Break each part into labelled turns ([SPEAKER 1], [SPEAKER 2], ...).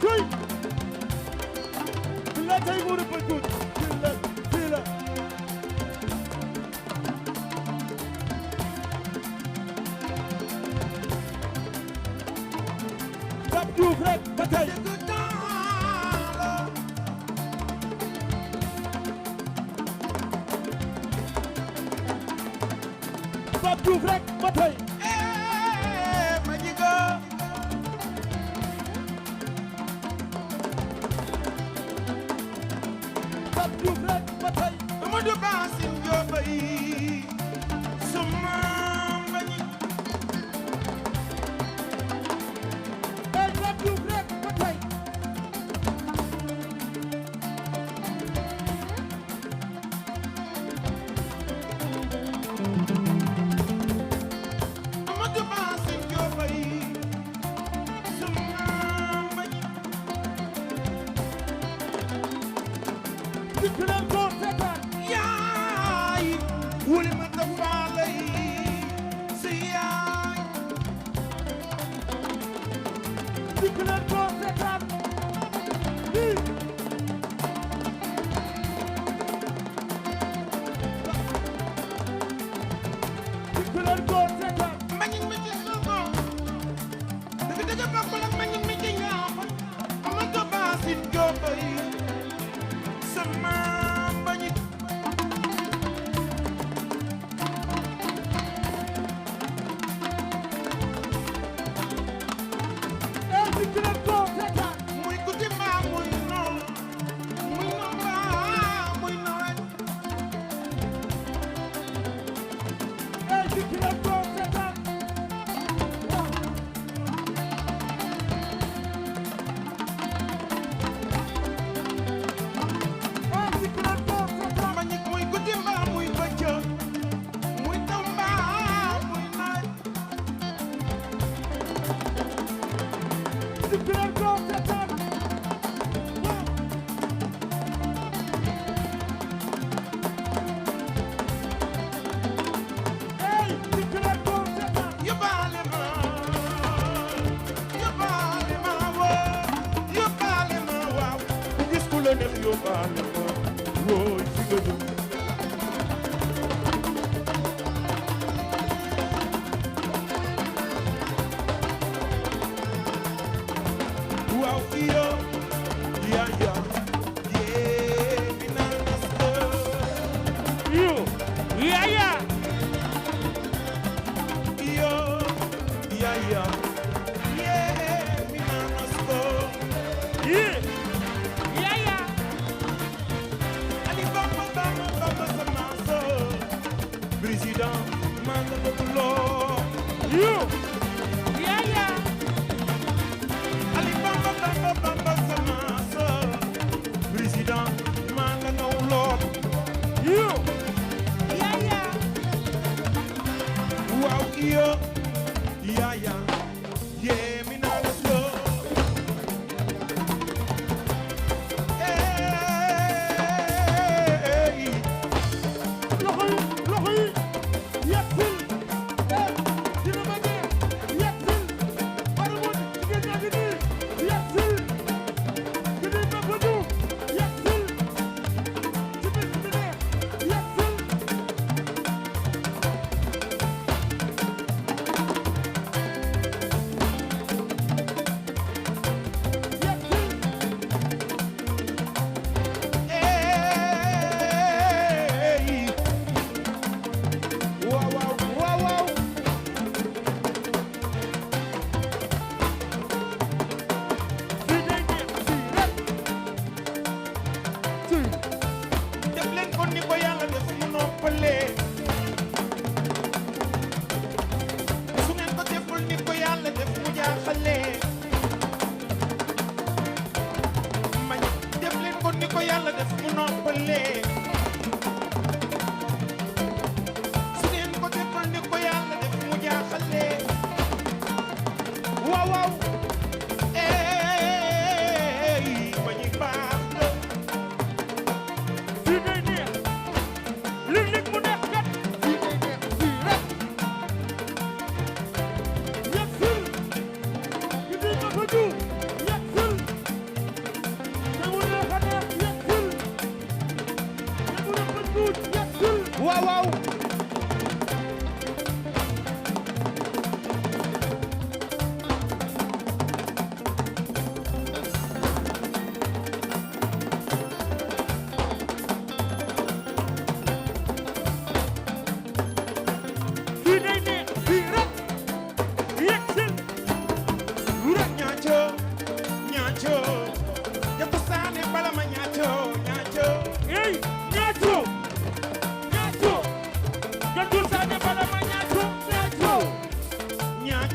[SPEAKER 1] kuy la tay mo rëppal tuuti fii la Pape Diouf rek ba tey Pape Diouf rek ba tey
[SPEAKER 2] ma jigo
[SPEAKER 1] Pape Diouf rek ba tey
[SPEAKER 2] Amadou Bassim Diop yi suma bañi
[SPEAKER 1] Pape Diouf rek ba tey
[SPEAKER 2] Amadou Bassim Diop yi suma bañi
[SPEAKER 1] dikk leen ko seetaan
[SPEAKER 2] yaay wuli ma tafaale yi si yaay
[SPEAKER 1] dikk leen ko seetaan lii dikk leen ko seetaan
[SPEAKER 2] mbañin mi ci suuko dëgg dëgg bokkul ak mbañin mi ci ñaaxo Amadou Bassim Diop yi sama mbañin
[SPEAKER 1] dikk leen ko seetaan
[SPEAKER 2] muy guddi mbaa muy noor mbaa muy nawet
[SPEAKER 1] dikk leen ko seetaan dikk leen ko seetaan
[SPEAKER 2] mbañin muy guddi mbaa muy bëccëg muy taw mbaa muy nawet
[SPEAKER 1] dikk leen ko seetaan dikk leen ko seetaan
[SPEAKER 2] yóbbaale ma woo yóbbaale ma waaw ku gis ku la neex yóbbaale ma wooy fi nga jëm waaw iyo ya yee mi naan nas
[SPEAKER 1] yo yaya
[SPEAKER 2] iyo ya yee mi naan nas
[SPEAKER 1] yaya
[SPEAKER 2] Ali Bamba sama so président maa nga bëgg loo
[SPEAKER 1] yo yaya
[SPEAKER 2] Ali Bamba sama so président maa nga naw lool
[SPEAKER 1] yo yaya
[SPEAKER 2] waaw iyo yaaya yee mi naa la so
[SPEAKER 1] loxo yi yegsil dina ma neex yegsil baramun jigéen ñaa ngi nii yegsil ki di Papa Diouf yegsil ci bis bi neex yegsil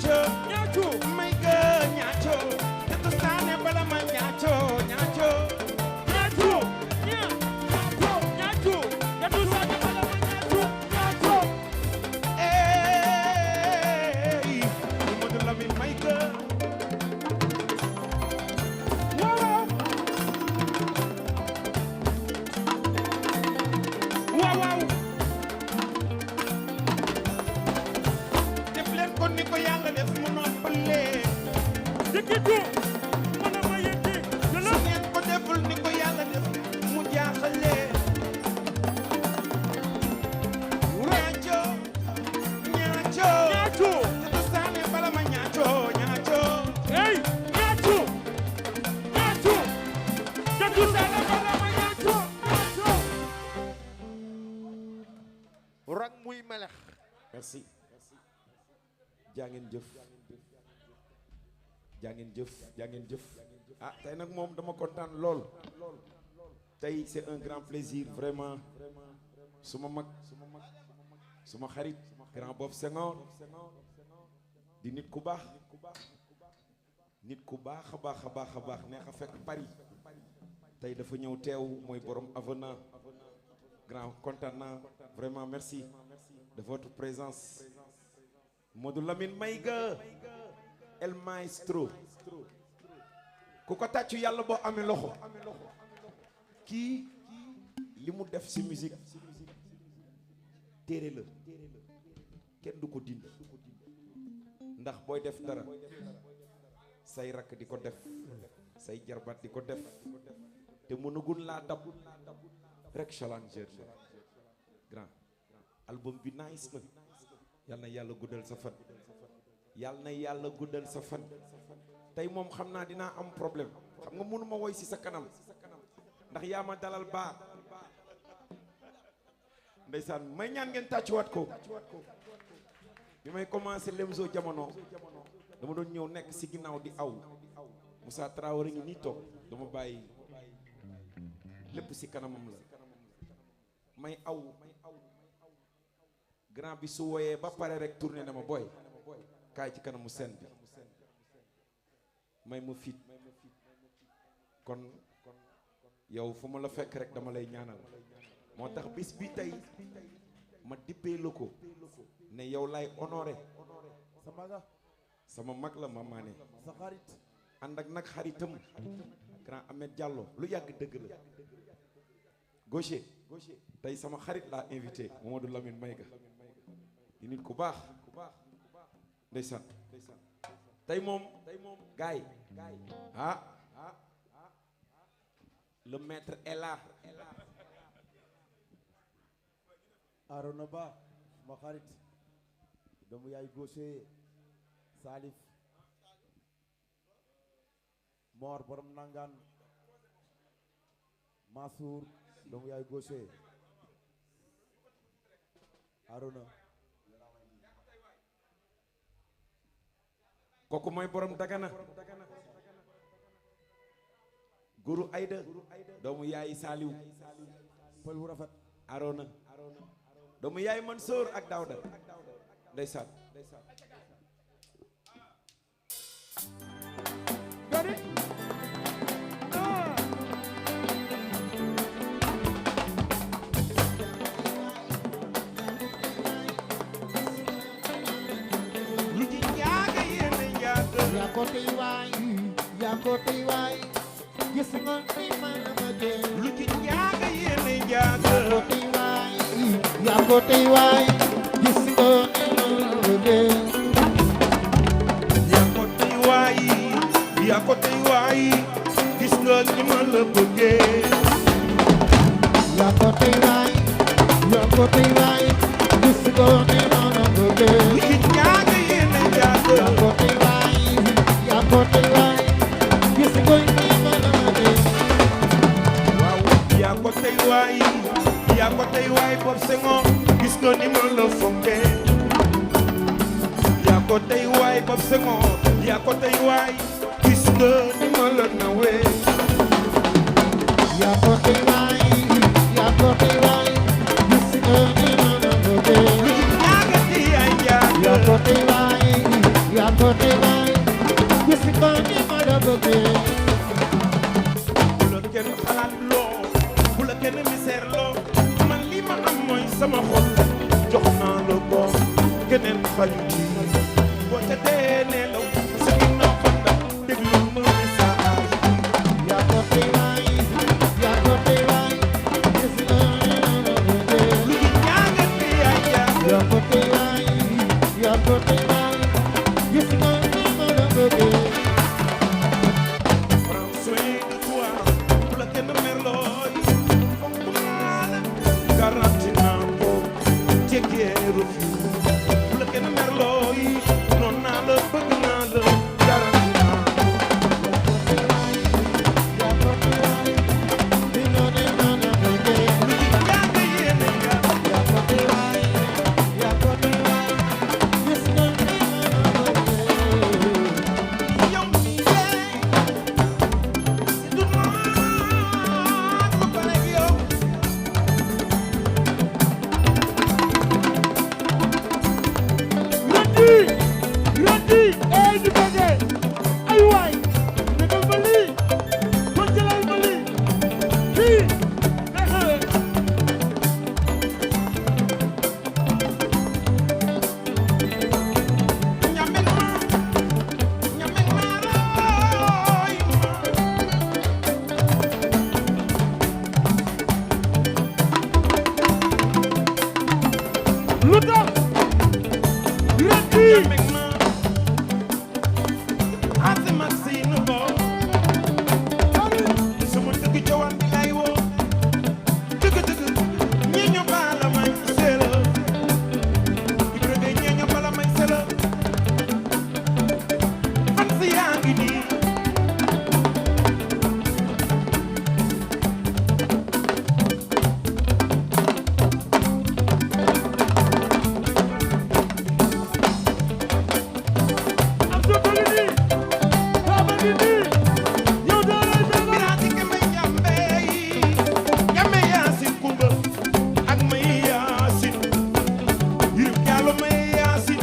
[SPEAKER 2] ñaaco
[SPEAKER 1] ñaaco
[SPEAKER 2] may ga ñaaco te tu saane bala ma ñaaco ñaaco
[SPEAKER 1] ñaaco ñaaco ñaaco te tu saane bala ma ñaaco ñaaco
[SPEAKER 2] ey Mamadou Lamine may ga waaw waaw def leen ko ni ko yàlla def mu noppalee
[SPEAKER 1] dikitu mana ma yëkki
[SPEAKER 2] su ngeen ko deful ni ko yàlla def mu jaaxalee ñaaco ñaaco
[SPEAKER 1] ñaaco
[SPEAKER 2] te tu saane bala ma ñaaco ñaaco
[SPEAKER 1] hey ñaaco ñaaco te tu saane bala ma ñaaco ñaaco
[SPEAKER 3] rang muy melex
[SPEAKER 2] merci jaa ngeen jëf jaa ngeen jëf jaa ngeen jëf ah tey nag moom dama kontaan lool tey c'est un grand plaisir vraiment suma mag suma xarit grand Bob Senghor di nit ku baax nit ku baax a baax a baax a baax neex a fekk Paris tey dafa ñëw teew mooy borom avenant grand kontaan naa vraiment merci de votre présence Modou Lamine Maïga El Maestro ku ko tàccu yàlla boo amee loxo kii li mu def ci musique téere la kenn du ko dindi ndax booy def dara say rakk di ko def say jarbaat di ko def te mënagul laa dab rek challenger la grand album bi nice na yal na yàlla guddal sa fan yal na yàlla guddal sa fan tey moom xam naa dinaa am problème xam nga mënuma woy ci sa kanam ndax yaa ma dalal baa ndeysaan may ñaan ngeen tàccuwaat ko bi may commencé Lemzo jamono dama doon ñëw nekk ci ginnaaw di aw Moussa Traoré ngi nii toog dama bàyyi lépp ci kanamam la may aw grand bi su woyee ba pare rek tourné na ma boy kaay ci kanamu scène bi may ma fit kon yow fu ma la fekk rek dama lay ñaanal moo tax bis bi tey ma dippee la ko ne yow lay honoré sama mag la ma maane
[SPEAKER 3] sa xarit
[SPEAKER 2] ànd ak nag xaritam grand Ahmed Diallo lu yàgg dëgg la gaucher tey sama xarit laa invité Mamadou Lamine Maïga di nit ku baax ndeysaan tey moom gaay ah le maître est là
[SPEAKER 3] Arona Ba ma xarit doomu yaay gaucher Salif Mor borom nangaan Mansour doomu yaay gaucher Arona
[SPEAKER 2] kooku mooy borom Dagana Guru Aïda doomu yaay Saliw
[SPEAKER 3] pël bu rafet
[SPEAKER 2] Arona doomu yaay Mansour ak Daouda ndeysaan
[SPEAKER 1] gari ah
[SPEAKER 2] lu ci njaaga yéene njaaga
[SPEAKER 4] yaa ko tey waay yaa ko tey waay gis nga ni ma la bëggee
[SPEAKER 2] lu ci njaaga yéene njaaga
[SPEAKER 4] yaa ko tey waay yaa ko tey waay gis nga ni ma la bëggee
[SPEAKER 2] yaa ko tey waay yaa ko tey waay gis nga ni ma la bëggee
[SPEAKER 4] yaa ko tey waay yaa ko tey waay gis nga ni ma la bëggee
[SPEAKER 2] lu ci njaaga yéene njaaga
[SPEAKER 4] yaa ko tey waay yaa ko tey waay gis nga ni ma la bëggee
[SPEAKER 2] waaw yaa ko tey waay yaa ko tey waay Bob Senghor gis nga ni ma la fonkee yaa ko tey waay Bob Senghor yaa ko tey waay gis nga ni ma la nawee
[SPEAKER 4] yaa ko tey waay yaa ko tey waay gis nga ni ma la bëggee
[SPEAKER 2] lu ci njaaga di ay njaaga
[SPEAKER 4] yaa ko tey waay yaa ko tey waay gis ko ni ma la bëggee
[SPEAKER 2] bu la kenn xalaat loo bu la kenn misère loo man li ma am mooy sama xol jox naa la ko keneen xaju ci boo ca dee nelaw sa ginnaaw fanda déglu ma message
[SPEAKER 4] yaa ko tey waay yaa ko tey waay gis ko ni ma la bëggee
[SPEAKER 2] lu ñu ñaagante yaay yaa
[SPEAKER 4] yaa ko tey waay yaa ko tey waay gis ko ni ma la bëggee
[SPEAKER 2] prends soin de toi bu la kenn merlooy fonk naa la garanti naa ko jéggeeru fi bu la kenn merlooy noon naa la bëgg naa la garanti naa ko
[SPEAKER 4] yaa ko tey waay di nga ni ma la bëggee
[SPEAKER 2] lu ñu ñaag yéene nga
[SPEAKER 4] yaa ko tey waay yaa ko tey waay gis ko ni ma la bëggee
[SPEAKER 2] yow mii fee du maat ba pare ak yow
[SPEAKER 1] Rendi ay di bëgge ay waay nekkal ma lii kon jëlal ma lii fii day xewe
[SPEAKER 2] ñame naa looy
[SPEAKER 1] lu tax Rendi
[SPEAKER 2] ñame naa asima siinu boo sama dëgg cawaan bi lay woo dëgg ñi ñu baala may seela Ibra Gay ñi ñu baala may seela fan si yaa ngi nii
[SPEAKER 1] am sa bëgg nii baaba ngi nii yow doo lay dara
[SPEAKER 2] Biraati ke may jambe yi jambe yaasin kumba ak may yaasin yirim jaalo may yaasin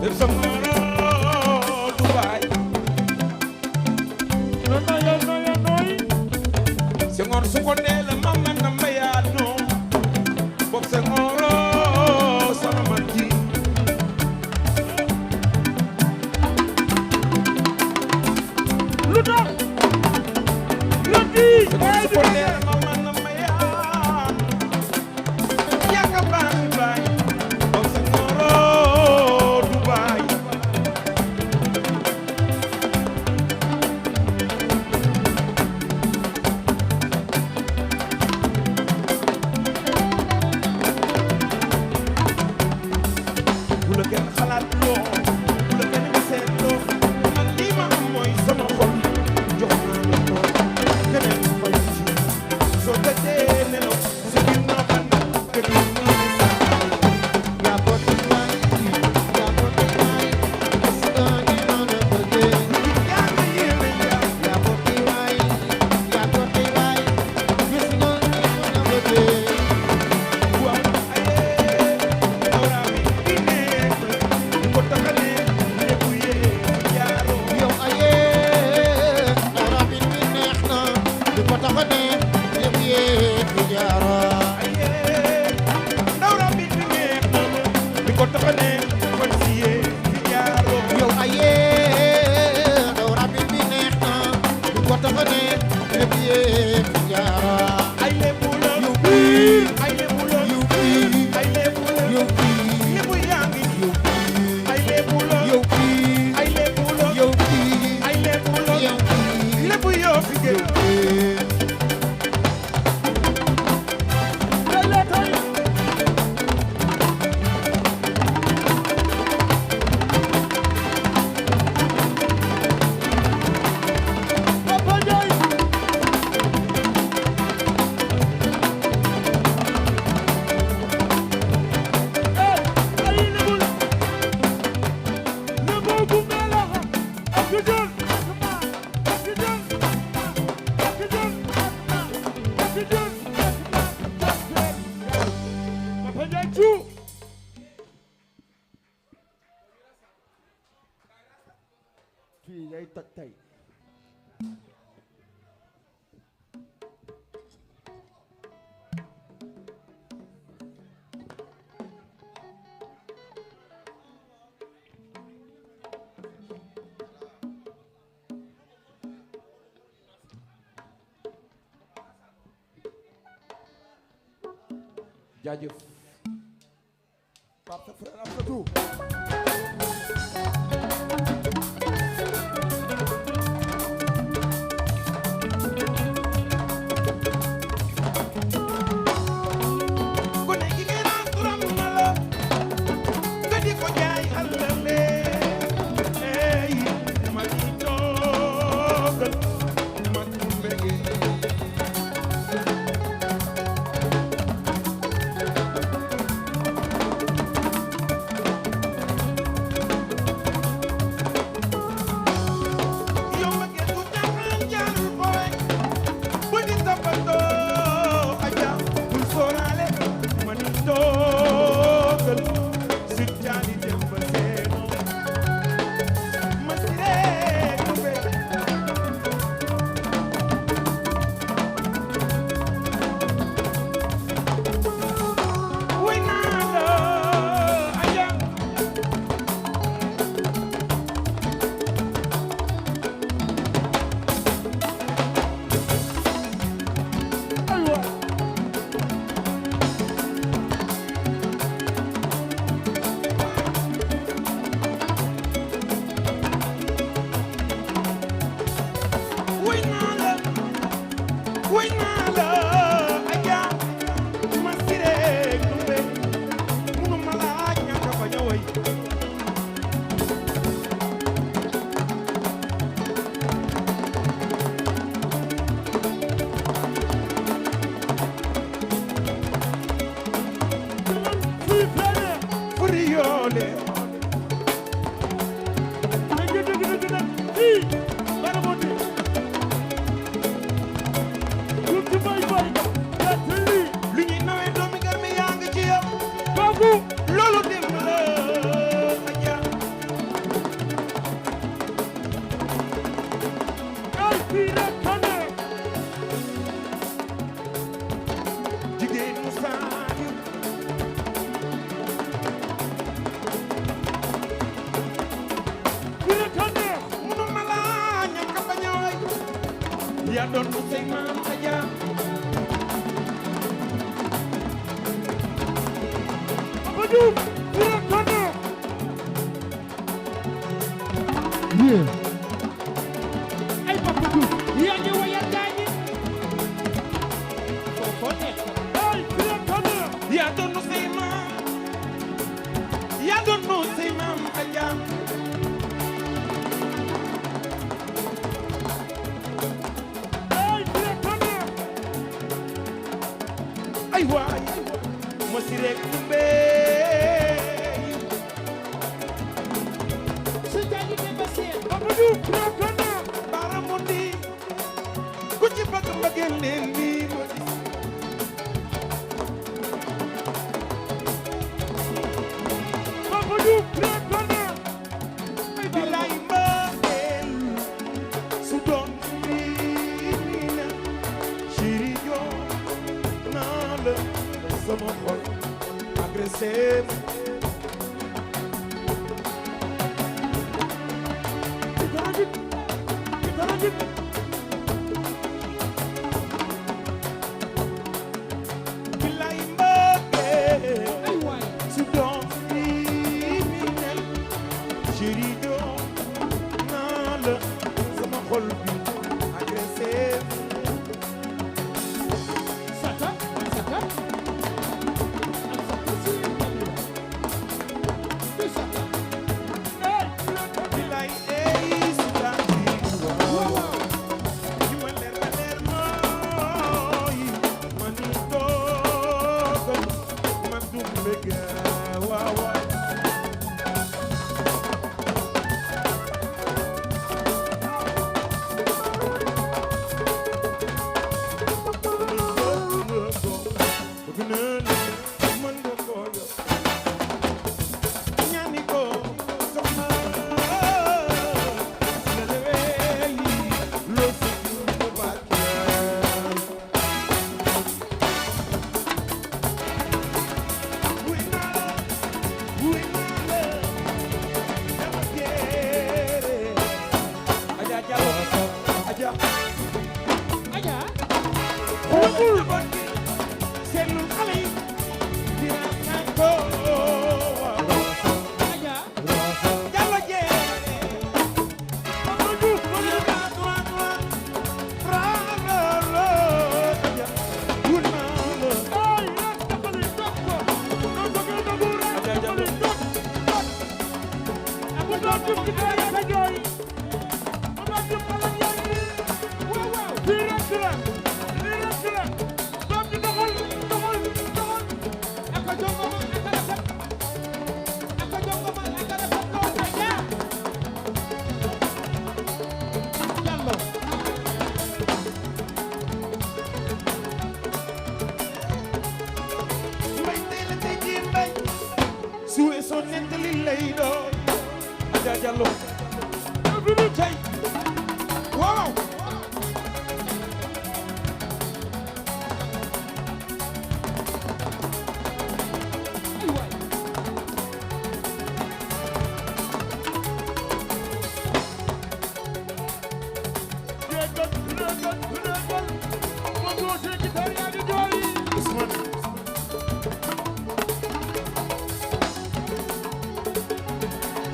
[SPEAKER 2] def sa ngoro Dubaay
[SPEAKER 1] nooy
[SPEAKER 2] Senghor su ko dee la mama na mbayaatoo bopp Senghor sama man ji
[SPEAKER 1] lu tax Rendi
[SPEAKER 2] Senghor
[SPEAKER 1] ay
[SPEAKER 2] su
[SPEAKER 1] di
[SPEAKER 2] ko
[SPEAKER 1] bëgge
[SPEAKER 2] dee la mama na mbayaat yàgg baax baay bopp Senghor Dubaay bu la kenn xalaat loo bu la kenn gisee loo man lii ma am mooy sama xol jox naa la ko keneen fay ci soo tëddee nelaw sa ginnaaw ban kër yi ma
[SPEAKER 4] yaa ko tey waay yaa ko tey waay gis ko ni ma la bëggee
[SPEAKER 2] yaa ngi yéene yaa
[SPEAKER 4] yaa ko tey waay yaa ko tey waay gis ko ni ma la bëggee
[SPEAKER 2] waaw ayee dawraa mi di neex di ko taxalee lépp yee jaaroo
[SPEAKER 4] yow ayee dara bi mi neex na di ko tax a neex lépp yee di jaara
[SPEAKER 2] ayee dawraa mi di neex na di ko taxalee fan si yee di jaaroo
[SPEAKER 4] yow ayee dara bi mi neex na di ko tax a neex lépp yee di jaara
[SPEAKER 2] ay lépp la
[SPEAKER 4] yow bii
[SPEAKER 2] ay lépp la
[SPEAKER 4] yow bii
[SPEAKER 2] ay lépp la
[SPEAKER 4] yow bii
[SPEAKER 2] lépp yaa ngi
[SPEAKER 4] yow bii
[SPEAKER 2] ay lépp la
[SPEAKER 4] yow bii
[SPEAKER 2] ay lépp la
[SPEAKER 4] yow bii
[SPEAKER 2] ay lépp la
[SPEAKER 4] yow bii
[SPEAKER 2] lépp yoo fi gën
[SPEAKER 1] day la tay
[SPEAKER 3] fii day toj tey.
[SPEAKER 2] jaajëf
[SPEAKER 3] Pape sa frère am na tout.
[SPEAKER 2] gone gi ngeen naan turam na la nga di ko jaay àllale ey ma di toogal ma di mbege yow ma gën du jaaxaan jaarul booy bu di toppatoo aja bul sóoraale ma di toogal si jaani dem ba seeno ma si ree du be way naa la aja
[SPEAKER 1] aywa
[SPEAKER 2] way naa la aja ma si ree du be munu ma la ñàkk a bañ a way
[SPEAKER 1] fii fene
[SPEAKER 2] furi yoole
[SPEAKER 1] dëgg nag fii bara mo di lu ci bay bay yaa te lii
[SPEAKER 2] lu ñuy nawee doomi Garmi yaa ngi ci yow
[SPEAKER 1] kooku
[SPEAKER 2] loolu dem la aja
[SPEAKER 1] ay fii rek kane
[SPEAKER 2] jigéenu Saliou
[SPEAKER 1] fii rek kane
[SPEAKER 2] munu ma la ñàkk a bañ a way yaa doon mu say maam aja
[SPEAKER 1] Papa Diouf fii rek kane
[SPEAKER 4] ay Papa Diouf yaa ngi wayal gaañi foofu nekk
[SPEAKER 1] ay fii rek kane
[SPEAKER 2] yaa doon mu say maam yaa doon mu say maam aja
[SPEAKER 1] ay fii rek kane
[SPEAKER 2] ay waay ma si rek du bee
[SPEAKER 4] su jaagi dem ba seen
[SPEAKER 1] Papa Diouf fii rek kane
[SPEAKER 2] baara mu di ku ci bëgg mbëggeel leen lii ma di
[SPEAKER 1] Papa Diouf fii rek kane
[SPEAKER 2] bilaay mbëggeel su doon lii na chéri joo naa la sama xol agressé bilaay mbëggeel
[SPEAKER 4] ay waay
[SPEAKER 2] su doon lii na chéri joo naa la sama xol bi agressé
[SPEAKER 4] sata sata am sata si Kabila du sata
[SPEAKER 2] bilaay ey su daan lii
[SPEAKER 4] waaw waaw
[SPEAKER 2] weesoo nettali lay doon Adja Diallo tey waaw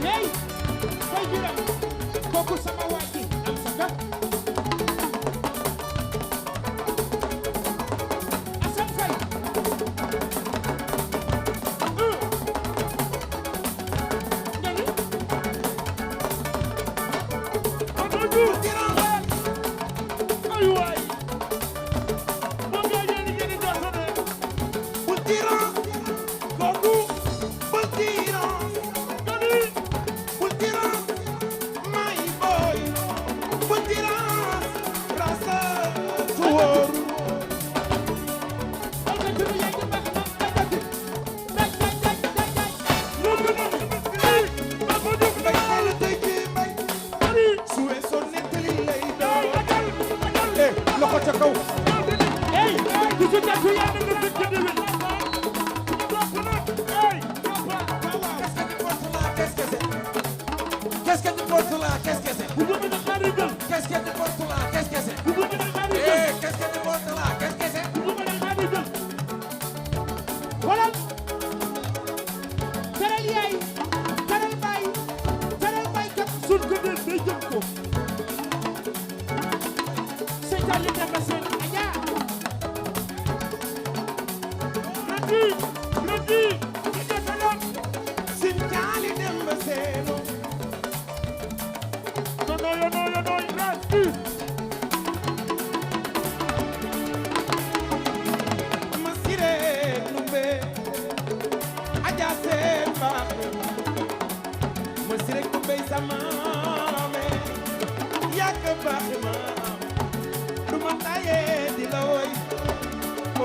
[SPEAKER 4] hey fay juram kooku sama waay ji am sa gak Assane Faye ngani
[SPEAKER 1] ay waay moom yaa ñeeni ñeeni jaasone
[SPEAKER 2] bul tiran kooku bul tiran
[SPEAKER 1] gani
[SPEAKER 2] bul tiran my boy bul tiran rasa tuwóor
[SPEAKER 4] ay ka tunu yaay di baax daj
[SPEAKER 1] moom nga naan ay Papa Diouf
[SPEAKER 2] mbay xel tey ji mbay
[SPEAKER 1] gani
[SPEAKER 2] su weesoo nettali lay
[SPEAKER 1] ay
[SPEAKER 2] doon
[SPEAKER 1] ajal
[SPEAKER 2] eh loxo ca kaw
[SPEAKER 4] hey
[SPEAKER 1] ku ci takku yaa na nga fekk déwén topp nag ay
[SPEAKER 2] Qu'est-ce que tu portes là? Qu'est-ce que c'est?
[SPEAKER 1] bu bëgg na xaari gël
[SPEAKER 2] Qu'est-ce que tu portes là? Qu'est-ce que c'est?
[SPEAKER 1] bu bëgg na xaari gël
[SPEAKER 2] Eh, qu'est-ce que tu portes là? Qu'est-ce que c'est?
[SPEAKER 1] bu bëgg na xaari gël
[SPEAKER 4] xoolal teral yaay teral baay kat
[SPEAKER 1] sun ko dee day jëm ko
[SPEAKER 4] seetaan li dem ba seen Adja
[SPEAKER 1] rëddi rëddi Adja Salam
[SPEAKER 2] Sin jaali dem ba seeno
[SPEAKER 1] yonoy rëddi
[SPEAKER 2] ma sire numbe aja seen baax ma sire numbe sama me yàgg baax ma du ma taye di la woy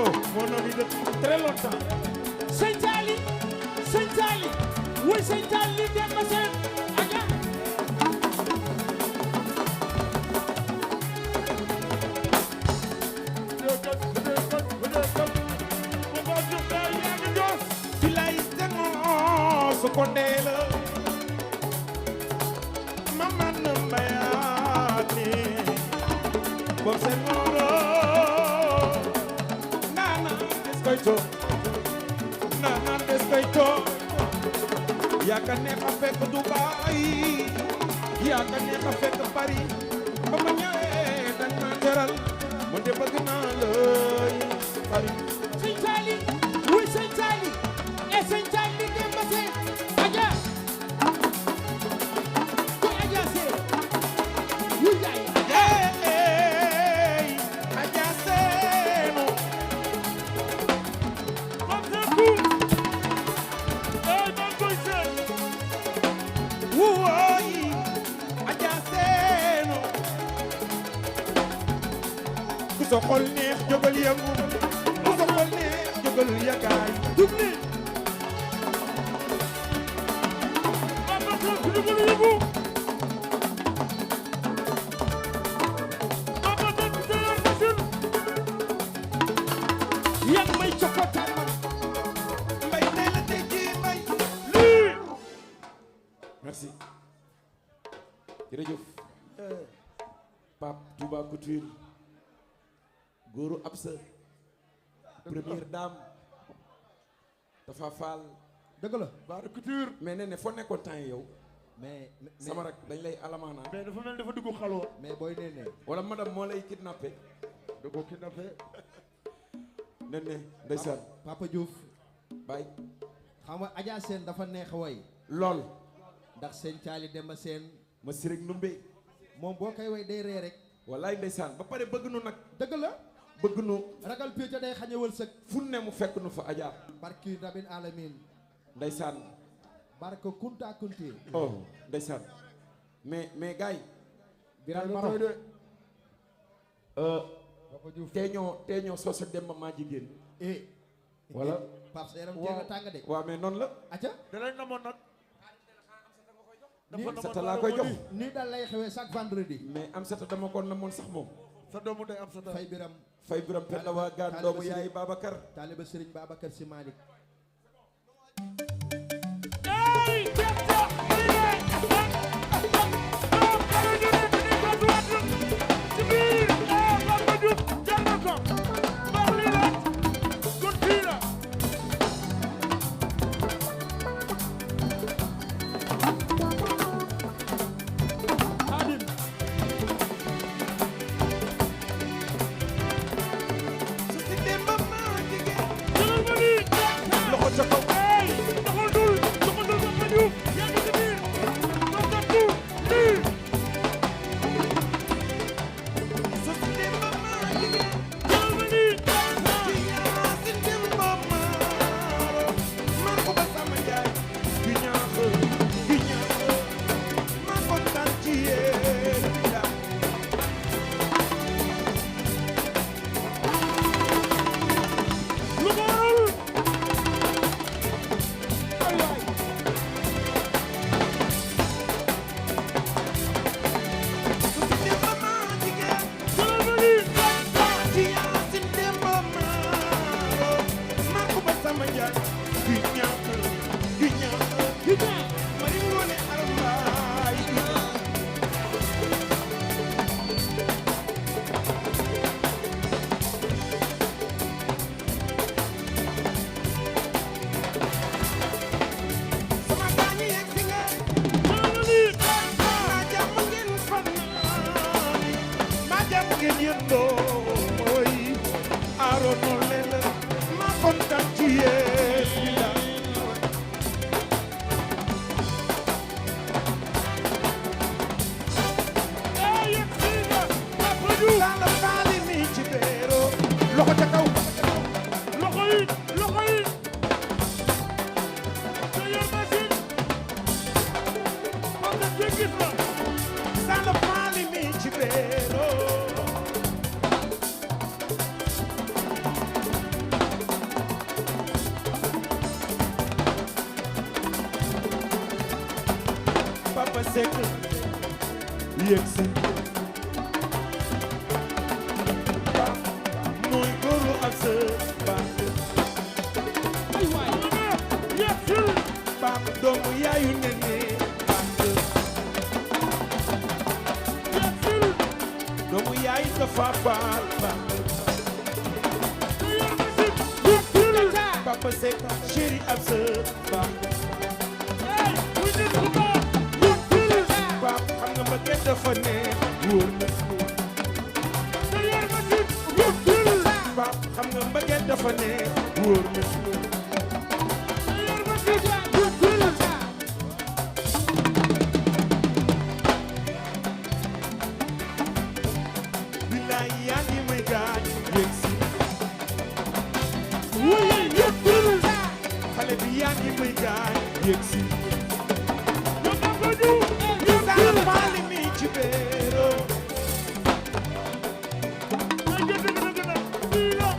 [SPEAKER 1] oh mon ami de très longtemps
[SPEAKER 4] sëñ Taali wuy sëñ Taali dem ba seen Adja
[SPEAKER 2] bilay sengo su ko ndeela ma man mbayaani boob sengooro nana des koy to nana des koy to yaaka neex a fekk Dubaay yaaka neex a fekk Paris ba ma ñëwee dañ ma teral ma de bëgg naa lay Paris
[SPEAKER 4] sëñ Taali wuy sëñ Taali e sëñ Taali dem ba seen Adja koy Adja see wuy yaay
[SPEAKER 2] Hey, Adja Seeno wuuy Adja Seeno ku sa xol neex jógal yëngu ku sa xol neex jógal yagaay
[SPEAKER 1] Dubli Papa Diouf ñu ko yóbbu Papa Diouf ci yor machine
[SPEAKER 4] yang may cokotaan man
[SPEAKER 2] mbay tey la tey ji mbay
[SPEAKER 1] lii
[SPEAKER 2] merci jërëjëf Pape Touba Couture góoru Absa première dame dafa faal
[SPEAKER 3] dëgg la
[SPEAKER 1] Bara Couture
[SPEAKER 2] mais nee ne foo nekkoon temps yi yow
[SPEAKER 3] mais
[SPEAKER 2] sama rak dañ lay alamaana
[SPEAKER 1] mais dafa mel dafa dugg xalwa
[SPEAKER 3] mais booy nee ne
[SPEAKER 2] wala madame moo lay kidnappé
[SPEAKER 1] da ko kidnappé
[SPEAKER 2] nee ne ndeysaan
[SPEAKER 3] Papa Diouf
[SPEAKER 2] bàyyi
[SPEAKER 3] xam nga Adja Sène dafa neex way
[SPEAKER 2] lool
[SPEAKER 3] ndax seen caali Demba Sène
[SPEAKER 2] ma si rek numbe
[SPEAKER 3] moom boo koy way day ree rek
[SPEAKER 2] wallaay ndeysaan ba pare bëgg nu nag
[SPEAKER 3] dëgg la
[SPEAKER 2] bëgg nu
[SPEAKER 3] ragal pécca day xañe wërsëg
[SPEAKER 2] fu ne mu fekk nu fa Adja
[SPEAKER 3] barki rabin alamin
[SPEAKER 2] ndeysaan
[SPEAKER 3] barke kunta kunti
[SPEAKER 2] oh ndeysaan mais gars yi
[SPEAKER 3] biral maro
[SPEAKER 2] teeñoo soosa demba maa jigéen
[SPEAKER 3] eh
[SPEAKER 2] wala
[SPEAKER 3] Pape sa yaram
[SPEAKER 1] Waaw.
[SPEAKER 3] jéem a tàng de.
[SPEAKER 2] waaw mais noonu la
[SPEAKER 3] acca
[SPEAKER 1] da lañ namoon nag.
[SPEAKER 3] Nii-
[SPEAKER 1] dafa
[SPEAKER 2] Sata
[SPEAKER 1] namoon
[SPEAKER 2] laa koy jox
[SPEAKER 3] nii daal lay xewee chaque vendredi.
[SPEAKER 2] mais am sata dama ko namoon sax moom
[SPEAKER 1] sa doomu day am sa
[SPEAKER 3] Fay Biram
[SPEAKER 2] fay biram penda waa gaan
[SPEAKER 3] Taaliba
[SPEAKER 2] doomu
[SPEAKER 3] Sëriñ-
[SPEAKER 2] yaay Babacar
[SPEAKER 3] taaliba Serigne Babacar Sy Malick.
[SPEAKER 1] Hey, Jetta, ci biir Bamba Diouf jël na ko mbax lii la kon fii la Xaadim jëlal ma lii
[SPEAKER 2] loxo ca kaw
[SPEAKER 1] hey doxal dul Bamba Diouf yaa ngi ci biir Bamba Diouf lii jëlal ma lii lu ko waral ay waay jëlal ma lii jëlal ma lii hey yegg si nga Bamba Diouf
[SPEAKER 2] loxo ca kaw
[SPEAKER 1] loxo yi te yor machine Bamba Diouf gis na
[SPEAKER 2] Papa Seck yegg si mooy góoru ak sa baax
[SPEAKER 1] ay waay yegg si
[SPEAKER 2] baax doomu yaayu nene baax
[SPEAKER 1] yegg si
[SPEAKER 2] doomu yaay dafa baal baax
[SPEAKER 1] te yor machine yegg si
[SPEAKER 2] Papa Seck chéri ak sa baax
[SPEAKER 1] hey muy nit ku baax yegg si
[SPEAKER 2] baax xam nga ma kenn dafa ne wóor na
[SPEAKER 1] te yor machine yegg si
[SPEAKER 2] baax xam nga mbëggeel dafa ne wóor na
[SPEAKER 1] te yor machine yegg si
[SPEAKER 2] bilaay yaa ngi may gaañ yegg si
[SPEAKER 1] wuye yegg si
[SPEAKER 2] xale bi yaa ngi may gaañ yegg si
[SPEAKER 1] Bamba Diouf yegg si
[SPEAKER 2] maali mi ci beero
[SPEAKER 1] ay jënd dëgg la fii la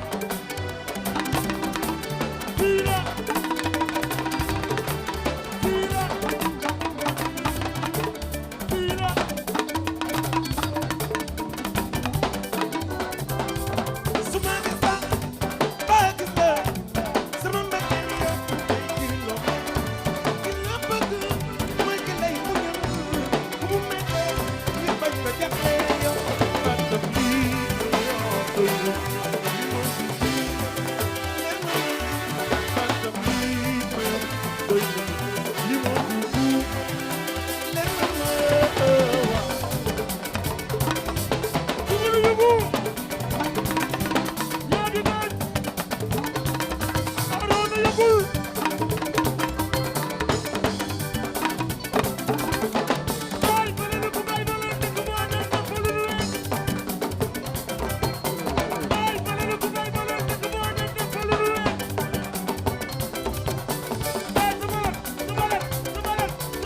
[SPEAKER 1] fii la fii la fii la
[SPEAKER 2] su ma gis la ba gis la sama mbëggeel yow day kiri loo ki la bëgg mooy ki lay muñal bu mu mettee li bañ ko jàppee yow ba def lii yow doy na li ma si lii leer na ba def lii yow doy na li ma si lii leer na waaw
[SPEAKER 1] ku ñu yóbbu yaa di bañ Arona yóbbul baay bële na ku baay bële na ku moo dem na fa lu leen baay bële na ku baay bële na ku moo dem na fa lu leen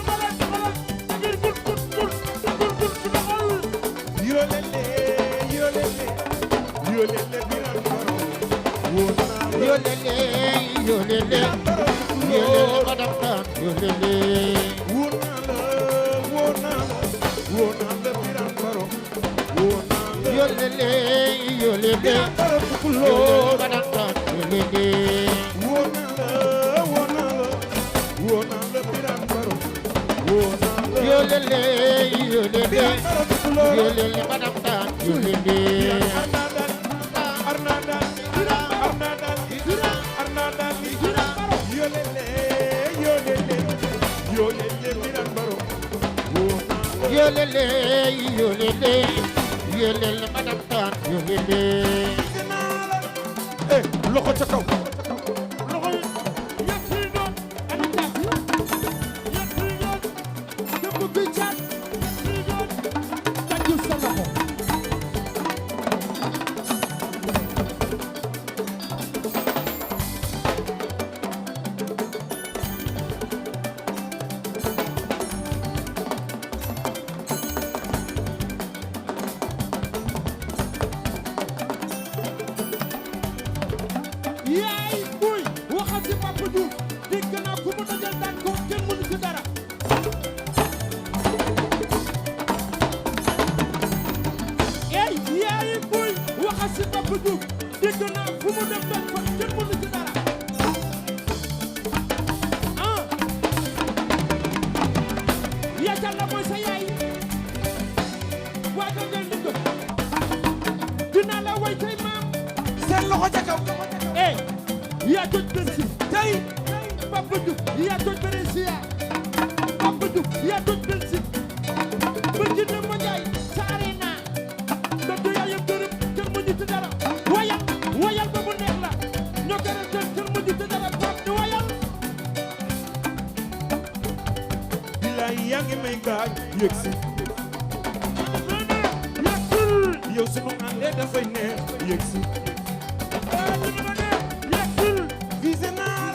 [SPEAKER 1] baay sama la ngir gul doxal
[SPEAKER 2] yo lele biram koro wona
[SPEAKER 4] Yo lele yolele yolele madam tan yolele
[SPEAKER 2] woo naa la woo naa la woo naa la Birane Baro woo naa la
[SPEAKER 4] yolele yolele
[SPEAKER 2] Birane Baro
[SPEAKER 4] yolele
[SPEAKER 2] tukulóor
[SPEAKER 4] madam tan yolele
[SPEAKER 2] woo naa la woo naa la woo naa la Birane Baro woo naa la
[SPEAKER 4] yolele yolele
[SPEAKER 2] Birane Baro tukulóor
[SPEAKER 4] yolele madam tan yolele yolele yolele yolele madam tan yolele
[SPEAKER 2] loxo ca kaw
[SPEAKER 1] loxo yi yëpp fii noon ani jàpp yëpp fii noon dëpp bi caat fii noon dajju sa loxo yaay buy waxal ci Papa Diouf dégg naa ku mu dajal daan ko kenn mënu ci dara yaay buy waxal ci Papa Diouf dégg naa fu mu dem daan ko kenn mënu ci dara ah yaakaar na mooy sa yaay waa nga ngeen di dinaa la way tey maam
[SPEAKER 2] seen loxo ca kaw
[SPEAKER 1] yaa toj Bercy tey Papa Diouf yaa toj Bercy Papa Diouf yaa toj Bercy Bercy ne ma Njaay sa arena da du yaayam dërëm kenn mu ñu ci dara wayal ba mu neex la ñoo garanté kenn mu ñu ci dara Pape ni wayal
[SPEAKER 2] bilaay yaa ngi may gaañ yëg si
[SPEAKER 1] yàggul
[SPEAKER 2] yow sunu àndee dafay neex yëg si visé naa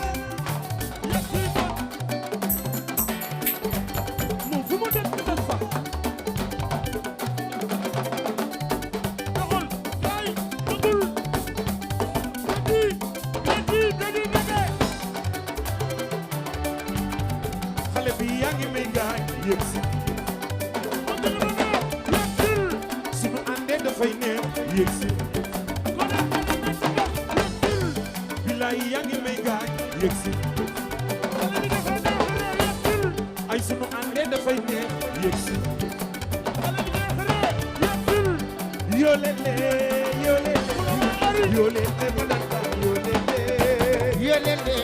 [SPEAKER 2] la
[SPEAKER 1] moom fu mu dem ñu dem fa doxal ay dugul dadi
[SPEAKER 2] xale bi yaa ngi may gaañ yëg si sunu àndee dafay neex yëg si bilaay yaa ngi may gaañ yëg si ay sunu àndee dafay neex yëg si yolele yolele yolele madanta yolele
[SPEAKER 4] yolele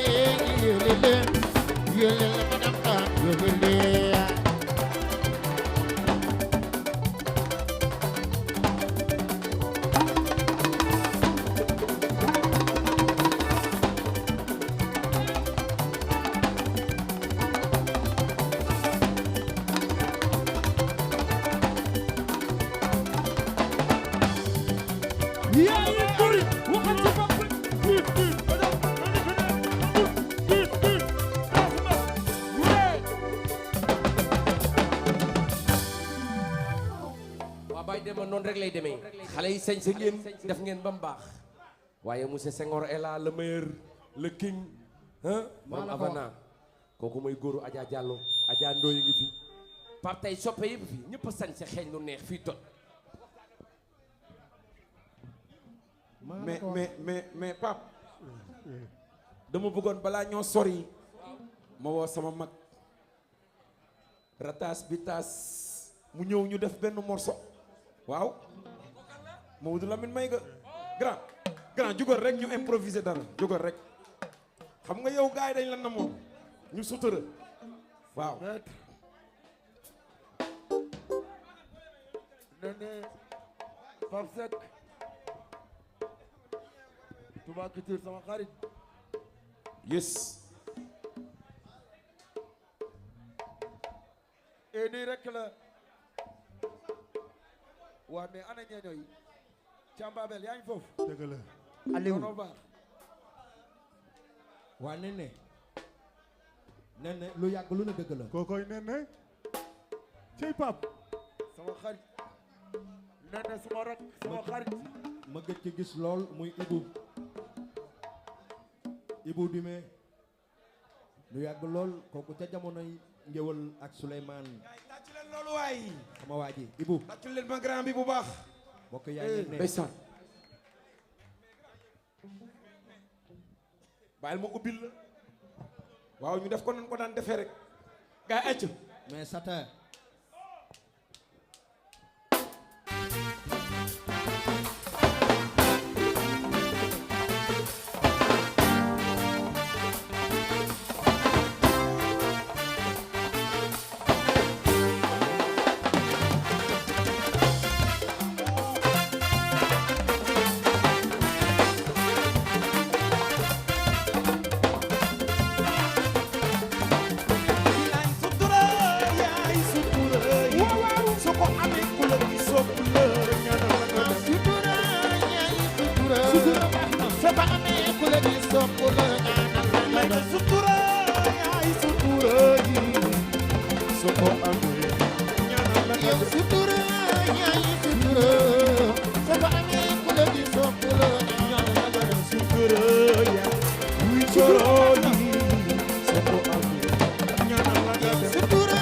[SPEAKER 4] yolele yolele madam tan yolele
[SPEAKER 1] yaay buy waxal ci Papa
[SPEAKER 5] waa Baye Demba noonu rek lay demee xale yi sañ sa ngeen def ngeen ba mu baax waaye monsieur Senghor est là le meilleur le king moom Havana kooku mooy góoru Adja Diallo Adja Ndoye ngi fi Pape tey soppe yëpp fi ñëpp a sañ sa xeeñ lu neex fii tot
[SPEAKER 2] mais Pape dama bëggoon balaa ñoo sori ma woo sama mag ratas bi tas mu ñëw ñu def benn morceau waaw Mamadou Lamine may nga grand jugal rek ñu improviser dara jugal rek xam nga yow gars yi dañ la namoon ñu sutura waaw
[SPEAKER 3] Nene Pape Seck Touba Couture sama xarit
[SPEAKER 2] yes
[SPEAKER 3] e nii rek la waa mais ana ñeeño yi Cambabel yaa ngi foofu
[SPEAKER 1] dëgg la
[SPEAKER 3] Aliou non baax
[SPEAKER 6] waa Nene Nene lu yàgg lu ne dëgg la
[SPEAKER 1] kookoy Nene cey Pape
[SPEAKER 3] sama xarit Nene sama rak sama xarit
[SPEAKER 6] ma gëj ci gis lool muy Ibou Ibou Dumé lu yàgg lool kooku ca jamonoy ngéwal ak Souleymane
[SPEAKER 2] gaay tàccu leen loolu waay
[SPEAKER 6] sama waa ji Ibou
[SPEAKER 2] tàccu leen ma grand bi bu baax
[SPEAKER 6] bokk yaay leen ne
[SPEAKER 5] ndeysaan
[SPEAKER 2] bàyyil ma ubbil la waaw ñu def ko nan ko daan defee rek gaay acc
[SPEAKER 6] mais Sata
[SPEAKER 2] yaay sutura yaay sutura waaw su ko amee ku la di sopp la ñaanal la nga def
[SPEAKER 4] sutura yaay sutura soo ko amee ku la di sopp la ñaanal la
[SPEAKER 2] yaay sutura yaay sutura yi su ko amee ñaanal la nga
[SPEAKER 4] yow
[SPEAKER 2] def
[SPEAKER 4] sutura yaay sutura soo ko amee ku la di sopp la ñaanal la nga def
[SPEAKER 2] sutura yaay wuy coro yi su ko amee ñaanal la nga def
[SPEAKER 4] sutura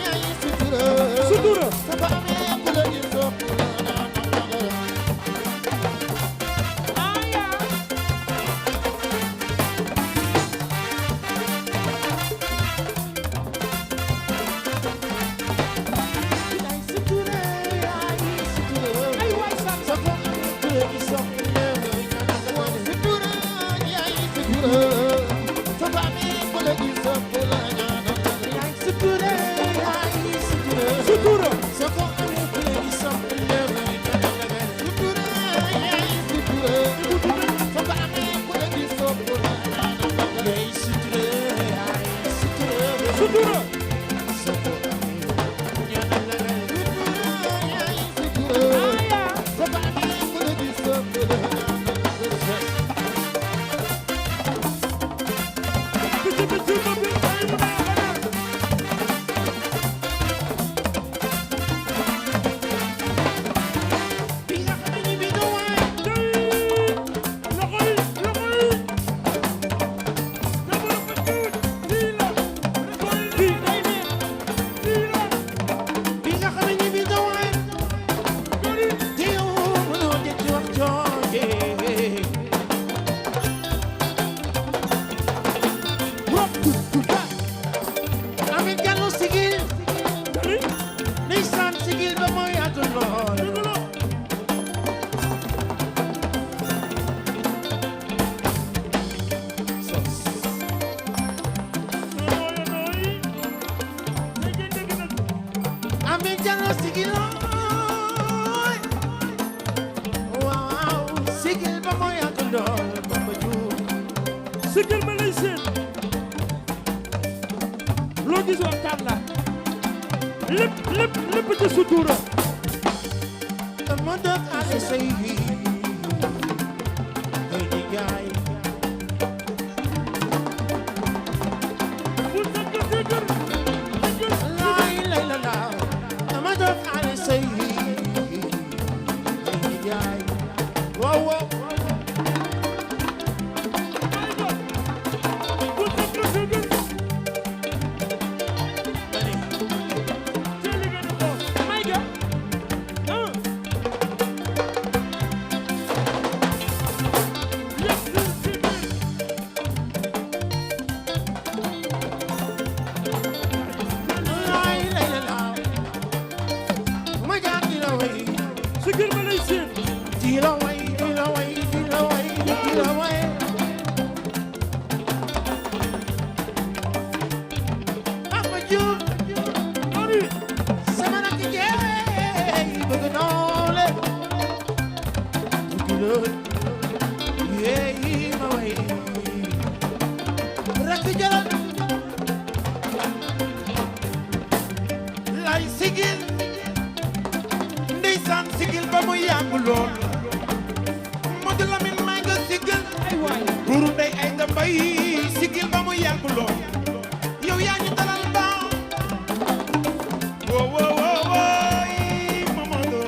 [SPEAKER 4] yaay sutura
[SPEAKER 2] sutura
[SPEAKER 4] soo ko amee ku la di sopp la ñaanal la nga def yaay sutura yaay sutura ay waay san soo ko amee ku la di sopp la ñaanal la nga def sutura yaay sutura soo ko amee ku la di sopp la ñaanal la nga def yaay sutura yaay sutura
[SPEAKER 2] sutura
[SPEAKER 4] soo ko amee ku la di sopp la ñaanal la nga def sutura yaay sutura soo ko amee ku la di sopp la ñaanal la nga def yaay sutura yaay sutura
[SPEAKER 2] sutura
[SPEAKER 4] soo ko amee ñaanal la nga def sutura yaay sutura soo ko amee ku la di sopp la ñaanal la nga def bi nga xam ne bi nga waay bi nga xam ne bi nga waay te yow mënoo denc wax jooje Amin Diallo sigil ndeysaan sigil ba mooy àgg lool Amin Diallo sigil ooy waaw sigil ba mooy àgg lool Bamba Diouf
[SPEAKER 1] Sigil ma lay seen loo gis waxtaan la lépp ci sutura
[SPEAKER 4] ma dëkk ale say ay di jaay
[SPEAKER 1] bu sëgg sigil
[SPEAKER 4] laay lay la laaw ma dëkk ale say ay di jaay waaw waaw
[SPEAKER 1] bu sëgg sigil jëli nga ni ko may ga
[SPEAKER 4] laay lay la laaw ma jaar di la way
[SPEAKER 1] sigil ma lay seen
[SPEAKER 4] di la way di la way di la way di la way Papa Diouf
[SPEAKER 1] ari
[SPEAKER 4] sama rakk jeey bëgg naa la yeey ma way rakk jaral lay sigil ndeysaan sigil ba mu yàgg lool Modou Lamine may nga sigil ay waay guru ndey ay nga mbay sigil ba mu yàgg lool yow yaa ñu dalal ba
[SPEAKER 2] wo wo wo woy Mamadou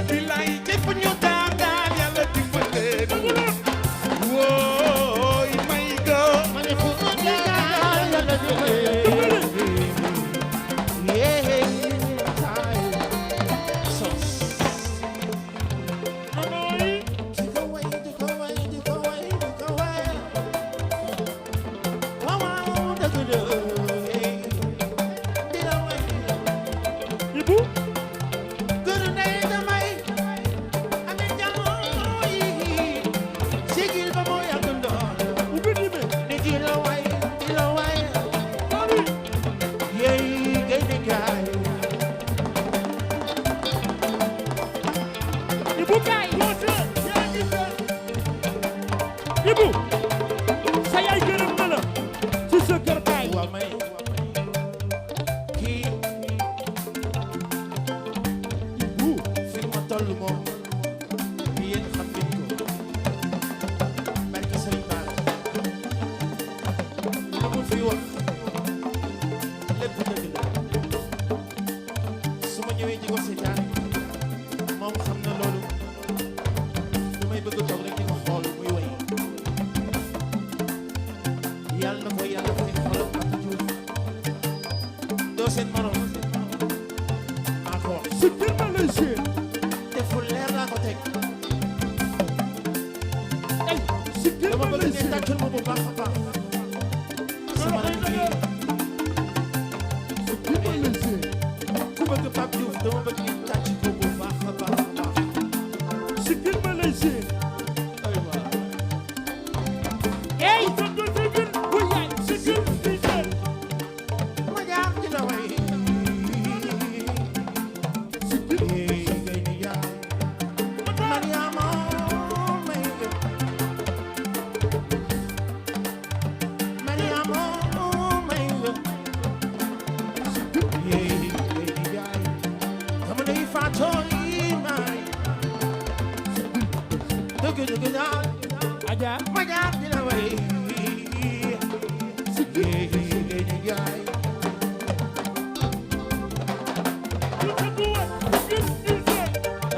[SPEAKER 4] bilaay jëpp ñu tàccul ma bu baax a baax sama rakk ji
[SPEAKER 1] kii mooy le G.
[SPEAKER 4] ku bëgg Pape Diouf dama bëgg ngeen tàcc ko bu baax a baax a baax
[SPEAKER 1] si kii mooy le G.
[SPEAKER 4] ay waa
[SPEAKER 1] Hey, tonton Sibir. Bu yaay si kii di G.
[SPEAKER 4] ma jaar dina way
[SPEAKER 1] Si kii.
[SPEAKER 4] yéey ngay ni yaay Mariama may nga Mariama may nga yéey ngay ni yaay dama lay faatoo yi may dëgg dëgg naa
[SPEAKER 1] Aja.
[SPEAKER 4] ma jaar dina way yéey ngay ni yaay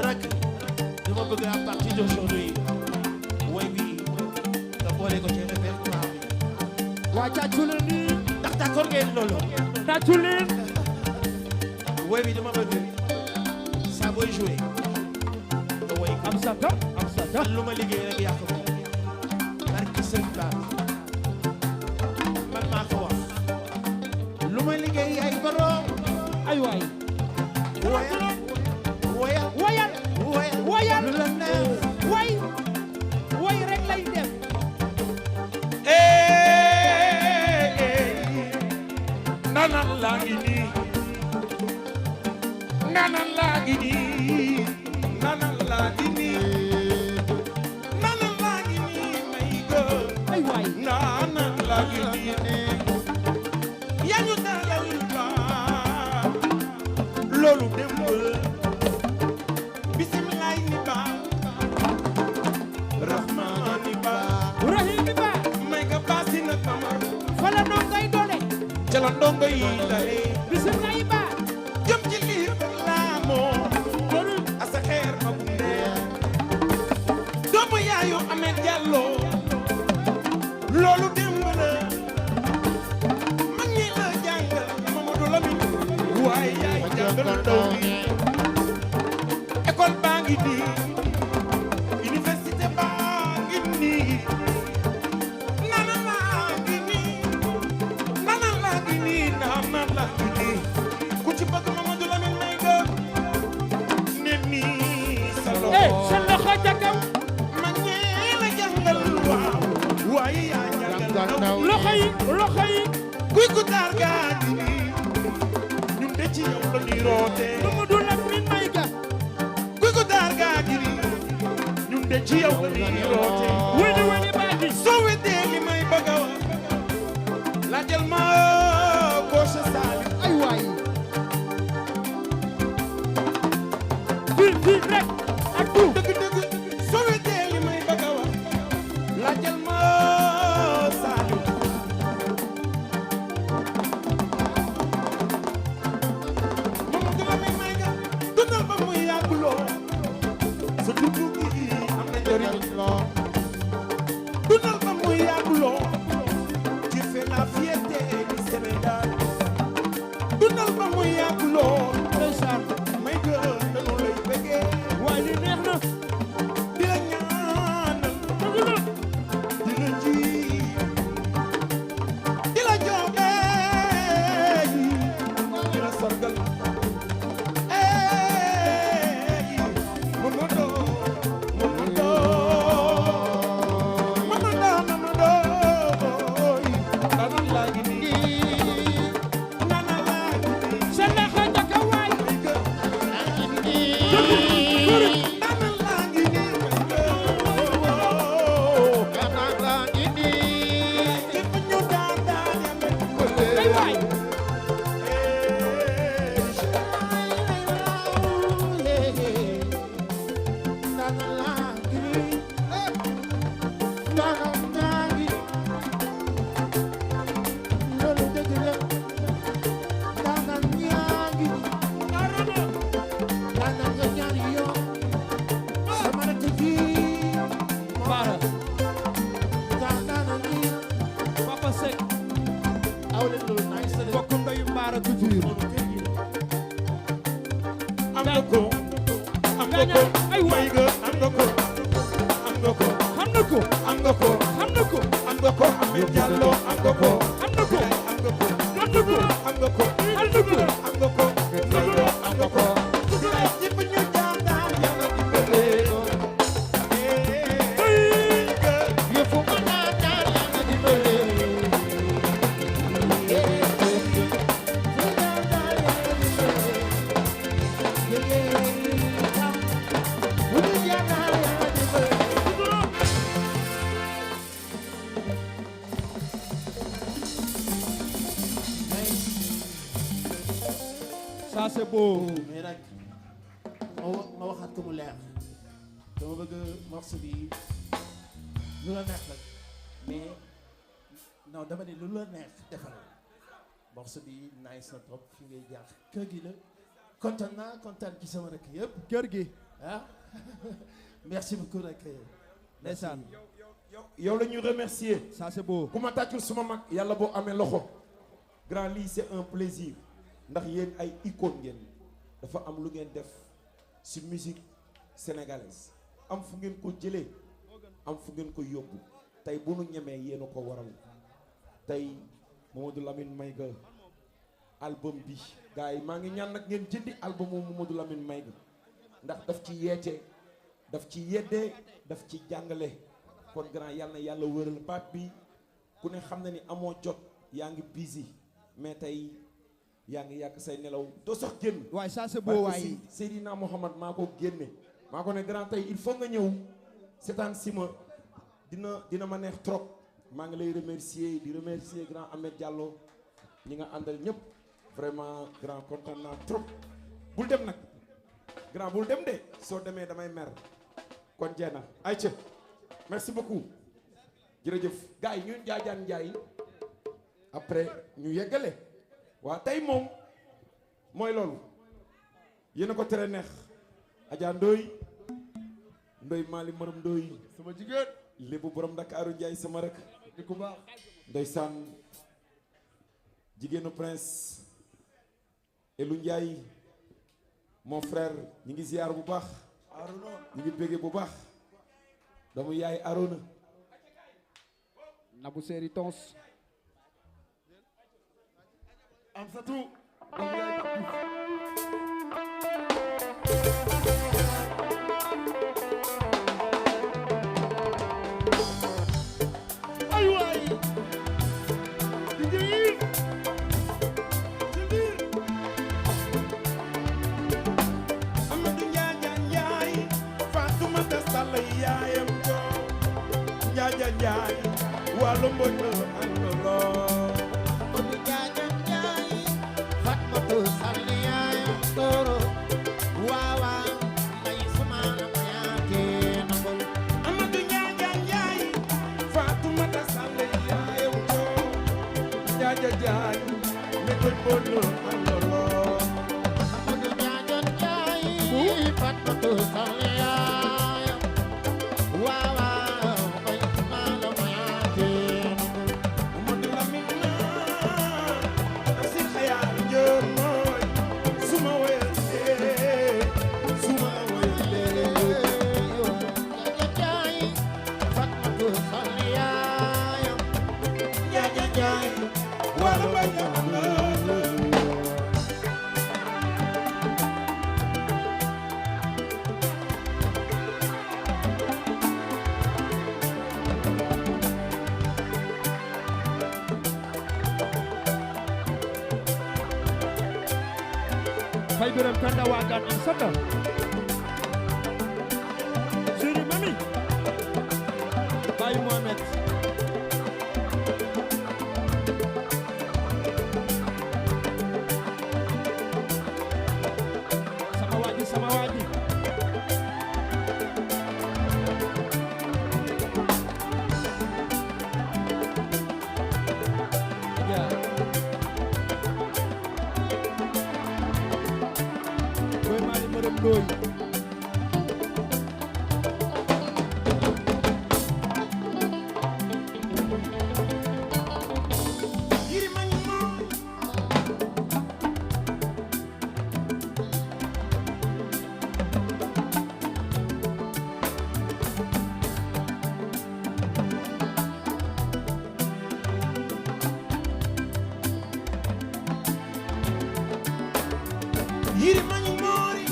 [SPEAKER 4] rak dama bëgg à partir d'aujourd'hui way bi nga boole ko ci répertoire bi
[SPEAKER 1] Waa tàccu leen nii.
[SPEAKER 4] ndax d'accord ngeen loolu
[SPEAKER 1] Tàccu leen.
[SPEAKER 4] way bi dama bëgg saa booy joué nga way ko
[SPEAKER 1] Am sata. Am sata.
[SPEAKER 4] man lu ma liggéey rek yàq ko barki sëñ Ba man maa ko wax lu ma liggéey ay borom
[SPEAKER 1] Ay waay.
[SPEAKER 4] woyal woyal
[SPEAKER 1] Wayal.
[SPEAKER 4] woyal
[SPEAKER 1] Woyal.
[SPEAKER 4] lu la neex
[SPEAKER 1] Way. Way rek lay def.
[SPEAKER 2] nanan laa ngi nii nanan laa ngi nii nanan laa ngi nii nanan laa ngi nii may gën
[SPEAKER 1] Ay waay.
[SPEAKER 2] nanan laa ngi nii yaa ñu dalal ba loolu démb la bisimilaay ni ba rahmaani ba
[SPEAKER 1] Rahim bi ba.
[SPEAKER 2] may nga baasi nag mamar
[SPEAKER 1] Fa la noo ngay doole.
[SPEAKER 2] ca la ndongo yi dalee
[SPEAKER 1] Bisimilahi ba.
[SPEAKER 2] jëm ci liir laa moom asa xeer ma bu ndeer doomu yaayu amee jàllo loolu démb la mag ñi la jàngal Mamadou Lamine waaye yaay jàngal ndaw bi école baa ngi nii université baa ngi nii nana laa ngi nii nana laa ngi nii nana laa ngi nii ku ci bëgg Mamadou Lamine may nga ne nii sa
[SPEAKER 1] Eh,
[SPEAKER 2] loxo
[SPEAKER 1] sa loxo ca kaw.
[SPEAKER 2] mag ñi la jàngal waaw waaye yaa jàngal ndaw
[SPEAKER 1] Loxo yi. Loxo yi.
[SPEAKER 2] kuy ku daar gaa ngi nii ñun de ci yow la ñuy roote
[SPEAKER 1] Mamadou Lamine Mayga.
[SPEAKER 2] kuy ku daar gaa ngi nii ñun de ci yow la ñuy roote
[SPEAKER 1] Wéli wéli baaji.
[SPEAKER 2] soo weddee li may bëgg a wax laajal ma Gauche Sali
[SPEAKER 1] Ay waay. Fii rek. Ak tout.
[SPEAKER 2] dëgg-dëgg soo weddee li may bëgg a wax laajal ma Sali Mamadou Lamine may nga dundal ba muy yàgg loo sa dundu gi am na njëriñ dundal ba muy yàgg loo tu fais la fierté du Sénégal dundal ba muy yàgg loo
[SPEAKER 1] Ndeysaan.
[SPEAKER 2] may gën dañu lay bëggee
[SPEAKER 1] Waay li neex na.
[SPEAKER 2] di la ñaanal
[SPEAKER 1] Dëgg la.
[SPEAKER 2] di la ji di la joobee di la sargal Mamadou Mamadou Mamadou nanan laa ngi nii nanan laa ngi nii
[SPEAKER 1] Sa loxo ca kaw waay.
[SPEAKER 2] may gën
[SPEAKER 1] Kuri.
[SPEAKER 2] nanan laa ngi nii képp ñu daan daan yàlla ko
[SPEAKER 1] Ay waay. Baara. Papa Seck. Bokk ndeyu Baara Couture.
[SPEAKER 2] am nga ko am nga ko
[SPEAKER 1] Ay waay.
[SPEAKER 2] may nga am nga ko am nga ko
[SPEAKER 1] Xam na ko.
[SPEAKER 2] am nga ko
[SPEAKER 1] Xam na ko
[SPEAKER 2] am nga ko Ahmed Diallo am nga ko
[SPEAKER 1] am na ko
[SPEAKER 2] am nga ko
[SPEAKER 1] am na ko
[SPEAKER 2] am nga ko
[SPEAKER 1] am na ko
[SPEAKER 2] am nga ko am nga ko ñëpp ñu jàngal yàlla dimbale ko
[SPEAKER 4] yëfu ma naa ñaan yàlla dimbale
[SPEAKER 6] Ça c'est beau.
[SPEAKER 7] mais nag ma waxaat ko mu leer dama bëgg morceau bi lu la neex nag mais non dama ne lu la neex defal morceau bi nice na trop fi ngay jaar kër gi la kontaan ci sama rek yëpp
[SPEAKER 6] Kër gi.
[SPEAKER 7] ah merci beaucoup rek
[SPEAKER 6] Ndeysaan.
[SPEAKER 2] yow la ñuy remercier
[SPEAKER 6] Ça c'est beau.
[SPEAKER 2] ku ma tàccul suma mag yàlla boo amee loxo grand lii c'est un plaisir ndax yéen ay icône ngeen dafa am lu ngeen def ci musique sénégalaise am fu ngeen ko jëlee am fu ngeen ko yóbbu tey bu nu ñemee yéen a ko waral tey Mamadou Lamine Mayga album bi gars yi maa ngi ñaan nag ngeen jëndi album mu Mamadou Lamine Mayga ndax daf ci yeete daf ci yeddee daf ci jàngale kon grand yàlla na yàlla wëral baat bi ku ne xam na ni amoo jot yaa ngi busy mais tey yaa ngi yàq say nelaw doo sax génn
[SPEAKER 6] waaye ça c'est beau
[SPEAKER 2] parce que
[SPEAKER 6] waaye.
[SPEAKER 2] Seydina Mohamed maa ko génne maa ko ne grand tey il faut nga ñëw seetaan si ma dina ma neex trop maa ngi lay remercier di remercier grand Ahmed Diallo ñi nga àndal ñëpp vraiment grand kontaan naa trop bul dem nag grand bul dem de soo demee damay mer kon jeena ayca merci beaucoup jërëjëf gars yi ñun jaajaan njaay après ñu yeggale waa tey moom mooy loolu yéen a ko tere neex Adja Ndoy Mali Maram Ndoy
[SPEAKER 3] sama jigéen
[SPEAKER 2] lébu borom Ndakaaru Njaay sama rek
[SPEAKER 3] di ku baax
[SPEAKER 2] ndeysaan jigéenu prince Elu Njaay mon frère ñi ngi ziar bu baax
[SPEAKER 3] Arona
[SPEAKER 2] ñi ngi bége bu baax doomu yaay Arona
[SPEAKER 6] Nabou Seri Tons.
[SPEAKER 3] am sa tu doomu yaay Pape Diouf ay waay di jëyir ci biir
[SPEAKER 2] Amadou Njaaja Njaay Faatumata Sall yaayam joo Njaaja Njaay wàllu mbënd àndaloo Amadou Njaaja Njaay Faatumata Sall yaayam joo Njaaja Njaay nekkul mbënd àndaloo Amadou Lamine si xayaar jër mooy suma wéyalee suma wéyalee Njaaja Njaay wàllu mbay
[SPEAKER 6] Fay Biram Kanda Wagan am sata.
[SPEAKER 1] Chéri Mami
[SPEAKER 6] Baye Mohamed. Sama waji. Ya. Boy Mali Maram Ndoy.
[SPEAKER 2] yiri mañu moori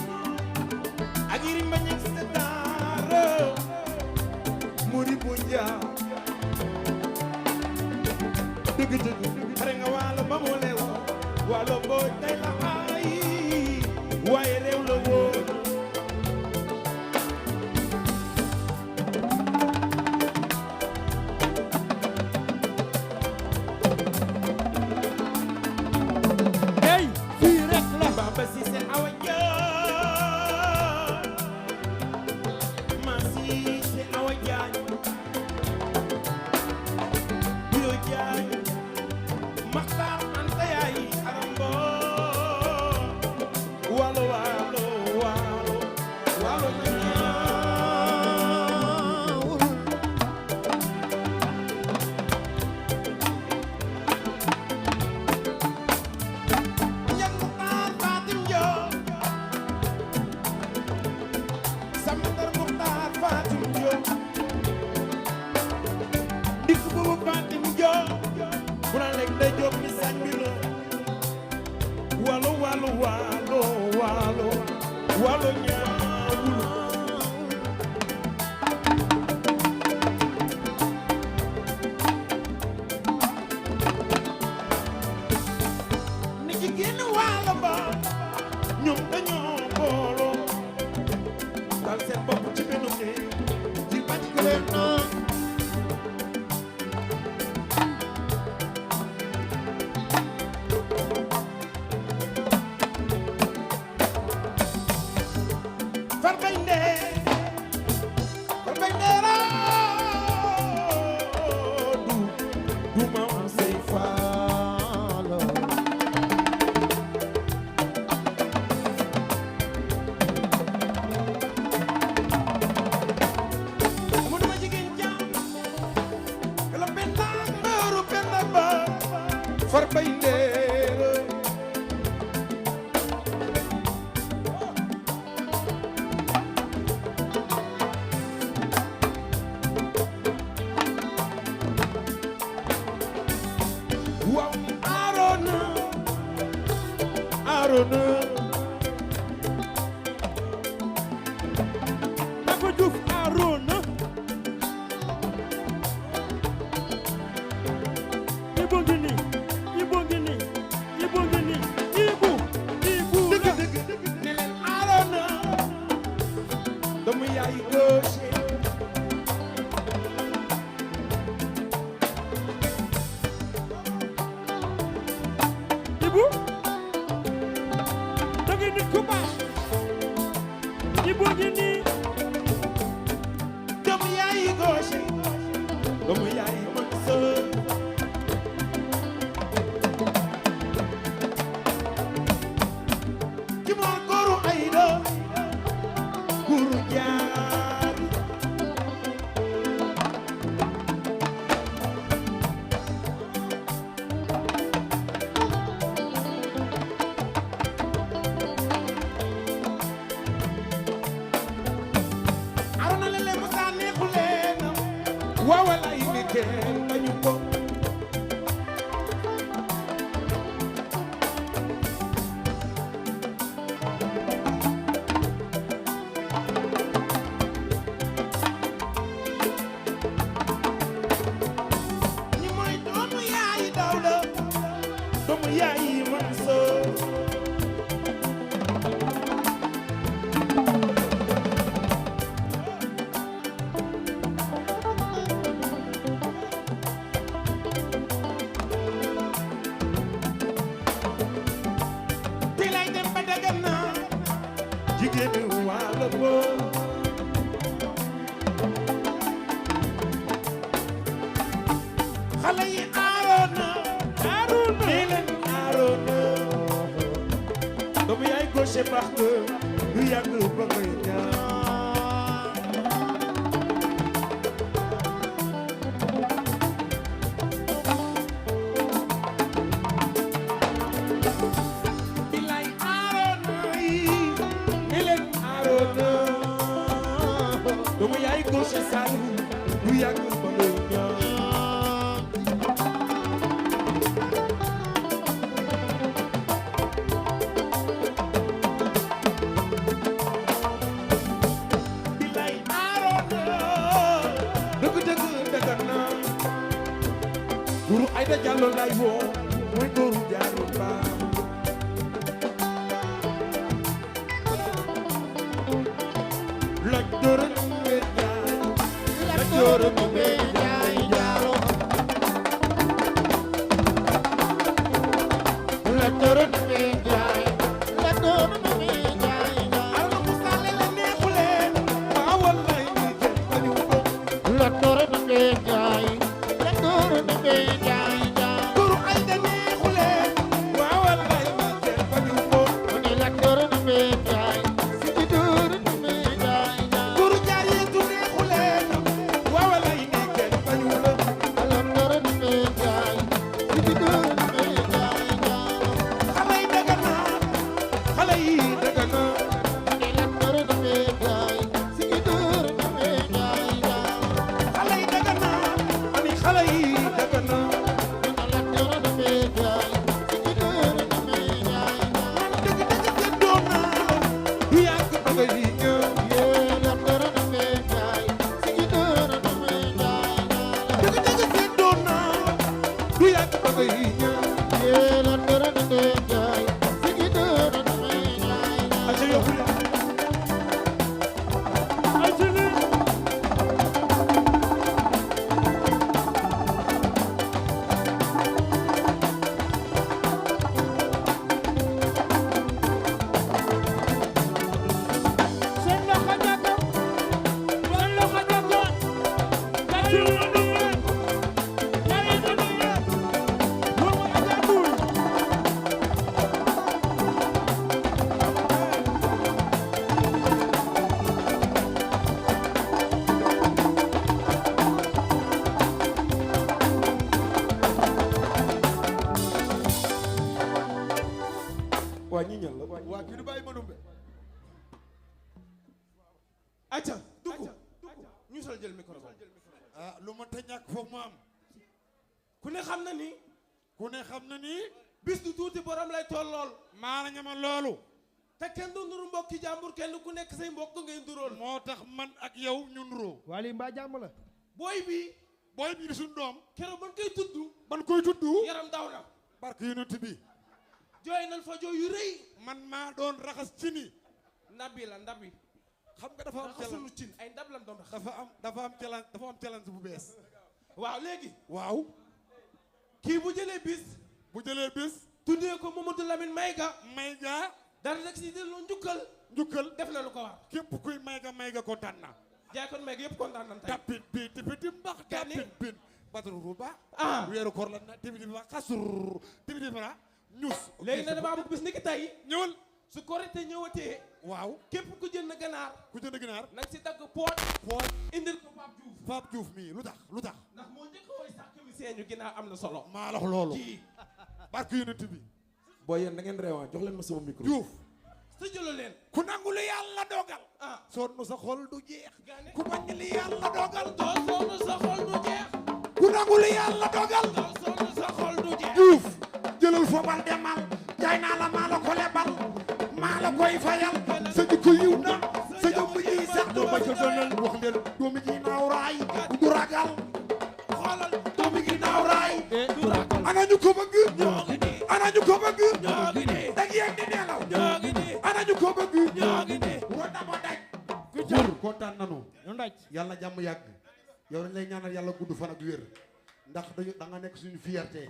[SPEAKER 2] ak yiri mañu seddaara muri bu njaa dëgg dëgg xare nga waalo ba mu leew waalo boo tay la ay waaye réew la woon
[SPEAKER 1] hey fii rek la
[SPEAKER 2] Baba Cissé Awa Jaañ Ma Cissé Awa Jaañ Bio Jaañ Maxtaar Anta yaay arambo walo walo walo walo ñaawul Ñang Muxtaar Fatim Joob Samandar Muxtaar Fatim Joob dikk boobu Fatim Joob bu na lekk day Joob mi sañ bi la walo walo walo walo walo ñaawul ni jigéen walo ba ñoom dañoo booloo dal seen bopp ci benn néeg ci bañ ko leen noon far bay ndee du maam say faalo mu duma jigéen jaam kala penda mbëru penda ba far bay ndee waaw Arona
[SPEAKER 1] Papa Diouf Arona Ibu ngi nii Ibu ngi nii Ibu ngi nii Ibu la
[SPEAKER 2] dëgg ne leen Arona doomu yaay gauche
[SPEAKER 1] Ibu da ngay nit ku baax Ibu ngi nii
[SPEAKER 2] doomu yaay gauche doomu yaay man sër ki moo góoru Ayda góoru jaar Arona lele mu saa neexu leen waawalay ne kenn bañu ko ñi mooy doomu yaay Dawda doomu yaay Mansour ti lay dem ba Dagana jigéenu Waalo boo xale yi Arona nee leen Arona doomu yaay gauche baax nga du yàgg ba ngay ñaan bilay Arona yi nee leen Arona doomu yaay gauche Saliou du yàgg ba ngay ñaan guru Aïda Diallo lay woo mooy góoru jaaru baax la doro numbe jaay
[SPEAKER 4] la doro numbe jaay jaaro la doro numbe jaay la doro numbe jaay jaaro
[SPEAKER 2] ala mu sale la neexuleen waa wallaay ni kenn bañu ko
[SPEAKER 4] la doro numbe jaay la doro numbe jaay jaaro
[SPEAKER 2] guru Aïda neexuleen waa wallaay ni kenn bañu ko
[SPEAKER 4] ni la doro numbe jaay si doro numbe jaay jaaro
[SPEAKER 2] guru jaayeetu neexuleen waa wallaay ni kenn bañu la
[SPEAKER 4] la doro numbe jaay si doro numbe jaay jaaro
[SPEAKER 2] xale yi daga naa xale yi daga naa
[SPEAKER 4] ni la doro numbe jaay si doro numbe jaay jaaro
[SPEAKER 2] xale yi daga naa ani xale yi daga naa
[SPEAKER 4] la doro numbe jaay si doro numbe jaay jaaro
[SPEAKER 2] dëgg dëgg te doon naa la du yàgg ba nga yi ñëw
[SPEAKER 4] la doro numbe jaay si doro numbe jaay jaaro
[SPEAKER 2] dëgg dëgg te doon naa la du yàgg ba nga yi ñëw
[SPEAKER 4] la doro numbe jaay si doro numbe jaay jaaro
[SPEAKER 2] aca yokku leen aca leen
[SPEAKER 1] seen loxo jàkko seen loxo jàkko gàcce yu andi yéen yàlla yu andi yéen moomu ajabul
[SPEAKER 2] waa ñi ñal la
[SPEAKER 3] waa kii du bàyyi Manoumbe.
[SPEAKER 2] aca dugg ñu sol jël micro ba
[SPEAKER 3] ah lu ma ta ñàkk foofu mu am.
[SPEAKER 2] ku ne xam na ni
[SPEAKER 3] ku ne xam na ni.
[SPEAKER 2] bis du tuuti borom lay tollool
[SPEAKER 3] maana ñama loolu.
[SPEAKER 2] te kenn du nuru mbokki jàmbur kenn ku nekk say mbokk ngay ndurool
[SPEAKER 3] moo tax man ak yow ñu nuroo.
[SPEAKER 6] Wally mbaa jàmm la.
[SPEAKER 2] booy bi
[SPEAKER 3] booy bi di suñu doom.
[SPEAKER 2] keroog ban koy tudd
[SPEAKER 3] ban koy tudd.
[SPEAKER 2] yaram daw na
[SPEAKER 3] barke yonent bi.
[SPEAKER 2] jooy nañ fa jooy yu rëy
[SPEAKER 3] man maa doon raxas ci ni.
[SPEAKER 2] ndab la ndab yi
[SPEAKER 3] xam nga dafa am
[SPEAKER 2] raxasunu
[SPEAKER 3] challenge.
[SPEAKER 2] cin ay ndab lan doon raxas
[SPEAKER 3] dafa am challenge bu bees.
[SPEAKER 2] waaw léegi
[SPEAKER 3] waaw.
[SPEAKER 2] kii bu jëlee bis
[SPEAKER 3] bu jëlee bis.
[SPEAKER 2] tuddee ko Mamadou Lamine Mayga
[SPEAKER 3] may ga
[SPEAKER 2] dara rek si delloo njukkal
[SPEAKER 3] njukkal.
[SPEAKER 2] def na lu ko war
[SPEAKER 3] képp kuy may ga kontaan na.
[SPEAKER 2] jaay kon Mayga yëpp kontaan nañ tey
[SPEAKER 3] tapit bi tipiti mbax
[SPEAKER 2] Gani.
[SPEAKER 3] tapit bin badru ba.
[SPEAKER 2] ah
[SPEAKER 3] weeru koor la na tipiti ba xasur tipiti ba ñus.
[SPEAKER 2] léegi nag damaa bëgg bis ni ki tey
[SPEAKER 3] ñëwal.
[SPEAKER 2] su korite ñëwatee
[SPEAKER 3] waaw.
[SPEAKER 2] képp ku jënd ganaar
[SPEAKER 3] ku jënd ginaar.
[SPEAKER 2] nag si dagg poot
[SPEAKER 3] pooj
[SPEAKER 2] indil ko Pape Diouf
[SPEAKER 3] Pape Diouf mii lu tax lu tax.
[SPEAKER 2] ndax moo njëkk woy sàkk mi seeñu ginaar am na solo
[SPEAKER 3] maa la wax loolu.
[SPEAKER 2] kii
[SPEAKER 3] barke yonent bi.
[SPEAKER 2] booy yéen da ngeen reewaan jox leen ma sama micro
[SPEAKER 3] Diouf.
[SPEAKER 2] sa jëlo leen
[SPEAKER 3] ku nangu li yàlla dogal.
[SPEAKER 2] ah
[SPEAKER 3] sonn sa xol du jeex.
[SPEAKER 2] gaane
[SPEAKER 3] ku bañ li yàlla dogal.
[SPEAKER 2] doo sonn sa xol du jeex
[SPEAKER 3] ku nangu li yàlla dogal.
[SPEAKER 2] doo sonn sa xol du jeex
[SPEAKER 3] Diouf jëlal foobal demal jaay naa la maa la ko lebal maa la koy fayal sa jikko yiw na sa jëmm ji sax du ma ca donal wax leen doomi ji naaw raay du ragal xoolal doomi ji naaw raay
[SPEAKER 2] du ragal
[SPEAKER 3] ana ñu ko bëgg
[SPEAKER 2] ñoo ngi nii
[SPEAKER 3] ana ñu ko bëgg
[SPEAKER 2] ñoo ngi nii
[SPEAKER 3] dag yéen di nelaw
[SPEAKER 2] ñoo ngi nii
[SPEAKER 3] ana ñu ko bëgg
[SPEAKER 2] ñoo ngi nii
[SPEAKER 3] wa dama daj jur kontaan nanu
[SPEAKER 6] ñu ndaj.
[SPEAKER 3] yàlla jàmm yàgg yow dañ lay ñaanal yàlla gudd fan ak wér ndax dañu da nga nekk suñu fierté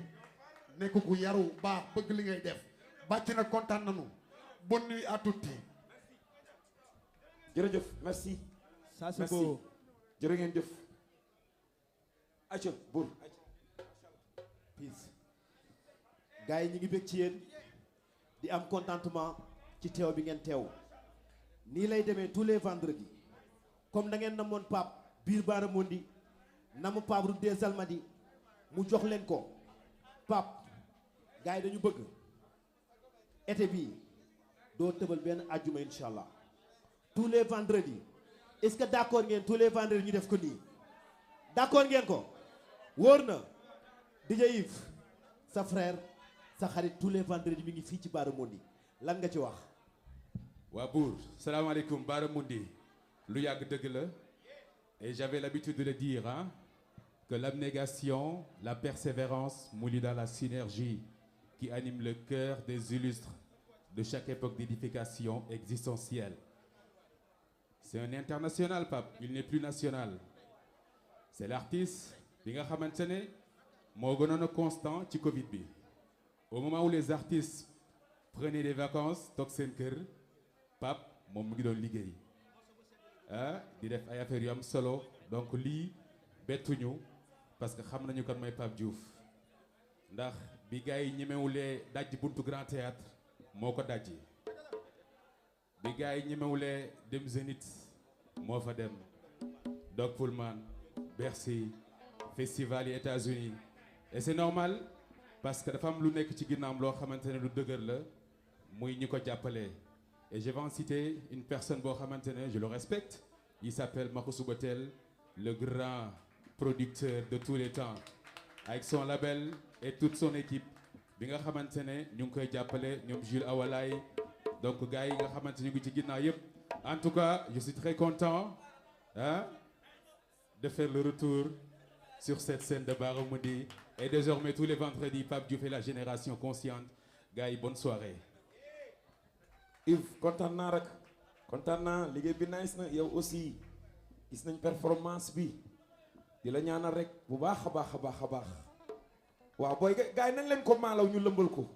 [SPEAKER 3] nekk ku yaru baax bëgg li ngay def bàcc na kontaan nanu bonne nuit à tutti
[SPEAKER 2] jërëjëf merci
[SPEAKER 6] Ça c'est
[SPEAKER 2] merci
[SPEAKER 6] beau.
[SPEAKER 2] jërë ngeen jëf aca buur
[SPEAKER 6] Peace. gars yi ñu ngi bég ci yéen di am contentement ci teew bi ngeen teew nii lay demee tous les vendredis comme da ngeen namoon Pape biir Baara Mondi namu Pape Route des Almadies mu jox leen ko Pape gars yi dañu bëgg été bii doo tëbal benn àjjuma incha allah tous les vendredis est-ce que d'accord ngeen tous les vendredis ñu def ko nii d'accord ngeen ko wóor na DJ Yves sa frère sa xarit tous les vendredis mi ngi fii ci Baara Mondi lan nga ci wax.
[SPEAKER 8] waa buur salaamaaleykum Baara Mundi lu yàgg dëgg la et j'avais l'habitude de le dire hein que l'abnégation, la persévérance, mouillée dans la synergie qui anime le cœur des illustres de chaque époque d'édification existentielle. C'est un international, Pape, il n'est plus national. C'est l'artiste bi nga xamante ne moo gënoon a constant ci Covid bi. Au moment où les artistes prenaient des vacances toog seen kër, Pape moom mu ngi doon liggéey ah di def ay affaires yu am solo donc lii bettuñu parce que xam nañu kan mooy Pape Diouf ndax bi gars yi ñemewulee dajji buntu Grand Théâtre moo ko dajji bi gars yi ñemewulee dem Zénith moo fa dem Doc Pullman Bercy festival yi États-Unis et c'est normal parce que dafa am lu nekk ci ginnaam loo xamante ne lu dëgër la muy ñi ko jàppale. Et je vais en citer une personne boo xamante ne je le respecte il s'appelle Mako Subatel, le grand producteur de tous les temps avec son label et toute son équipe bi nga xamante ne ñu ngi koy jàppale ñoom Jules Awalay donc gars yi nga xamante ñu ngi ci ginnaaw yëpp. En tout cas je suis très content hein, de faire le retour sur cette scène de Baromoudi et désormais tous les vendredis Pape Diouf et la génération consciente gars yi bonne soirée.
[SPEAKER 2] Yves kontaan naa rek kontaan naa liggéey bi nice na yow aussi gis nañ performance bi di la ñaanal rek bu baax a baax a baax a baax waaw booy gars yi nañ leen ko maalaw ñu lëmbal ko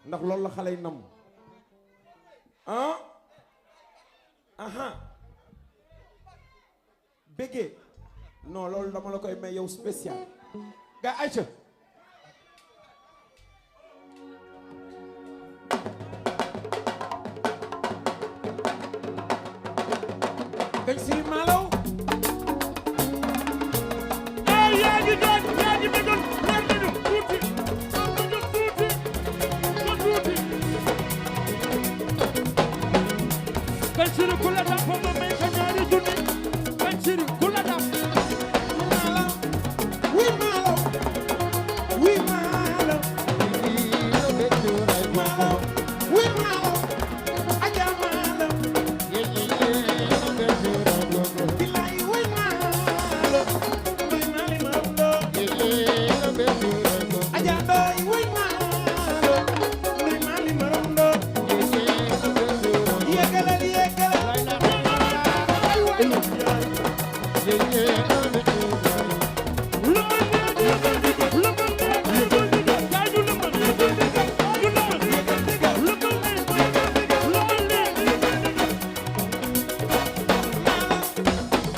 [SPEAKER 2] ndax loolu la xale yi nam ah aha béggee non loolu dama la koy may yow spécial gars ayca gañ siri maalaw
[SPEAKER 1] ay yaa ngi bégal leer nañu tuuti ko tuuti gañ siri ku la dàpp ma may ko ñaari junni gañ siri ku la dàpp
[SPEAKER 2] maalaw wi maalaw wi maalaw maalaw wi maalaw aja maalaw bilaay wi maalaw wi maali maalaw aja doy wi maalaw wi maali maalaw yegalal yegalal ay waay wi maalaw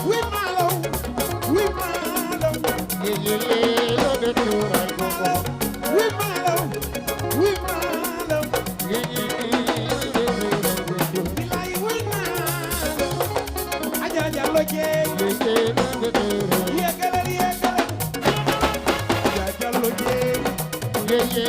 [SPEAKER 2] wi maalaw wi maalaw wi maalaw bilaay wi maalaw aja jallo jeey yegalal yegalal aja jallo jeey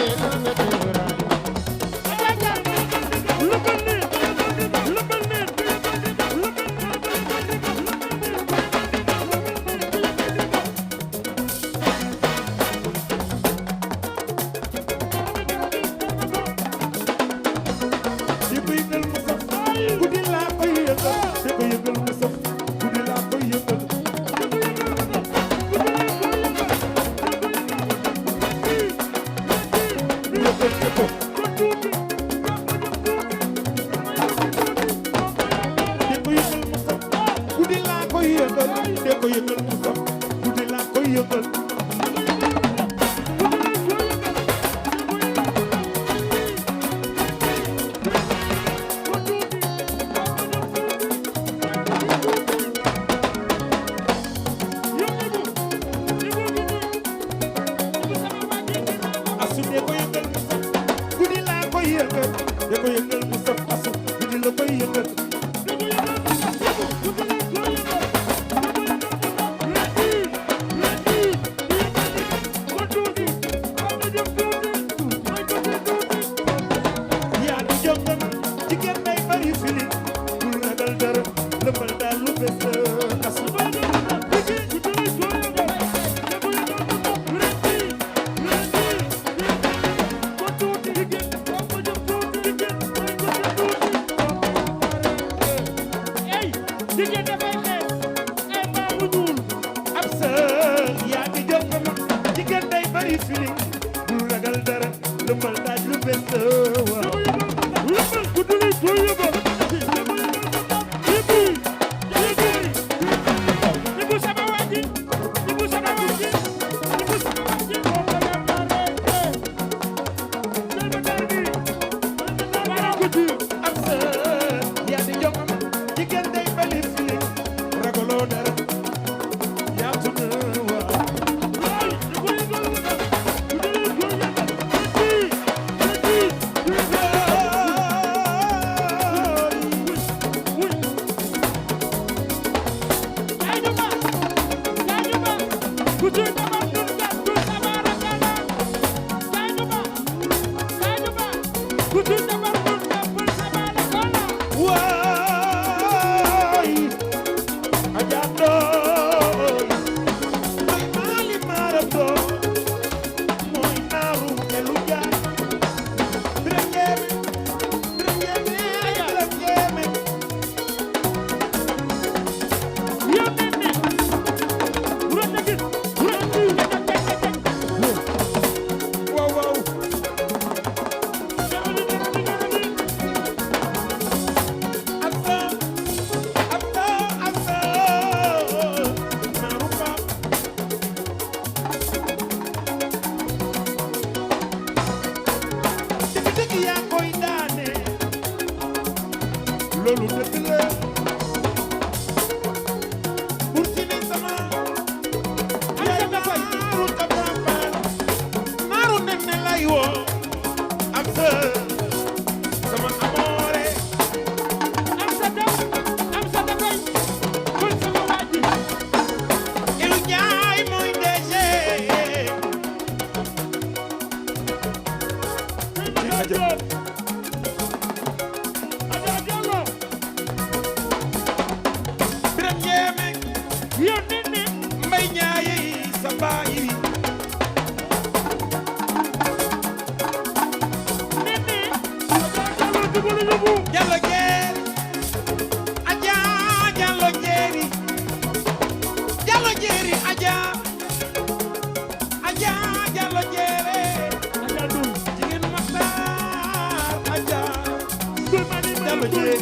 [SPEAKER 2] di ko yëngal mu saf guddi laa koy yëngal di ko yëngal mu saf guddi laa koy yëngal yëngal ci ko di ko yëngal mu saf guddi laa koy yëngal di ko yëngal mu saf guddi laa koy yëngal asu de ko yëngal mu saf guddi laa koy yëngal de ko yëngal mu saf asu guddi la koy yëngal yaa di jongan jigéen day bari fili bul ragal dara lëmbal daal lu bes asu
[SPEAKER 1] bari feeling bul ragal dara lëmbal daaj lu bees waaw lëmbal ku duli tooy yëbal Ibu sama waji Ibu sama waji Ibu sama waji am sa yaa di jongam jigéen day bali feeling ragaloo dara yaatu na waaw loolu dëgg la pour si ne sama yaay naaru tabaabal naaru nen ne lay woo am sa sama amoore am sa dafay kon sama waaji ilu ñaay mooy DG Jallo jeeri aja jallo jeeri aja jallo jeere jigéen Maxtaar aja jallo jeeri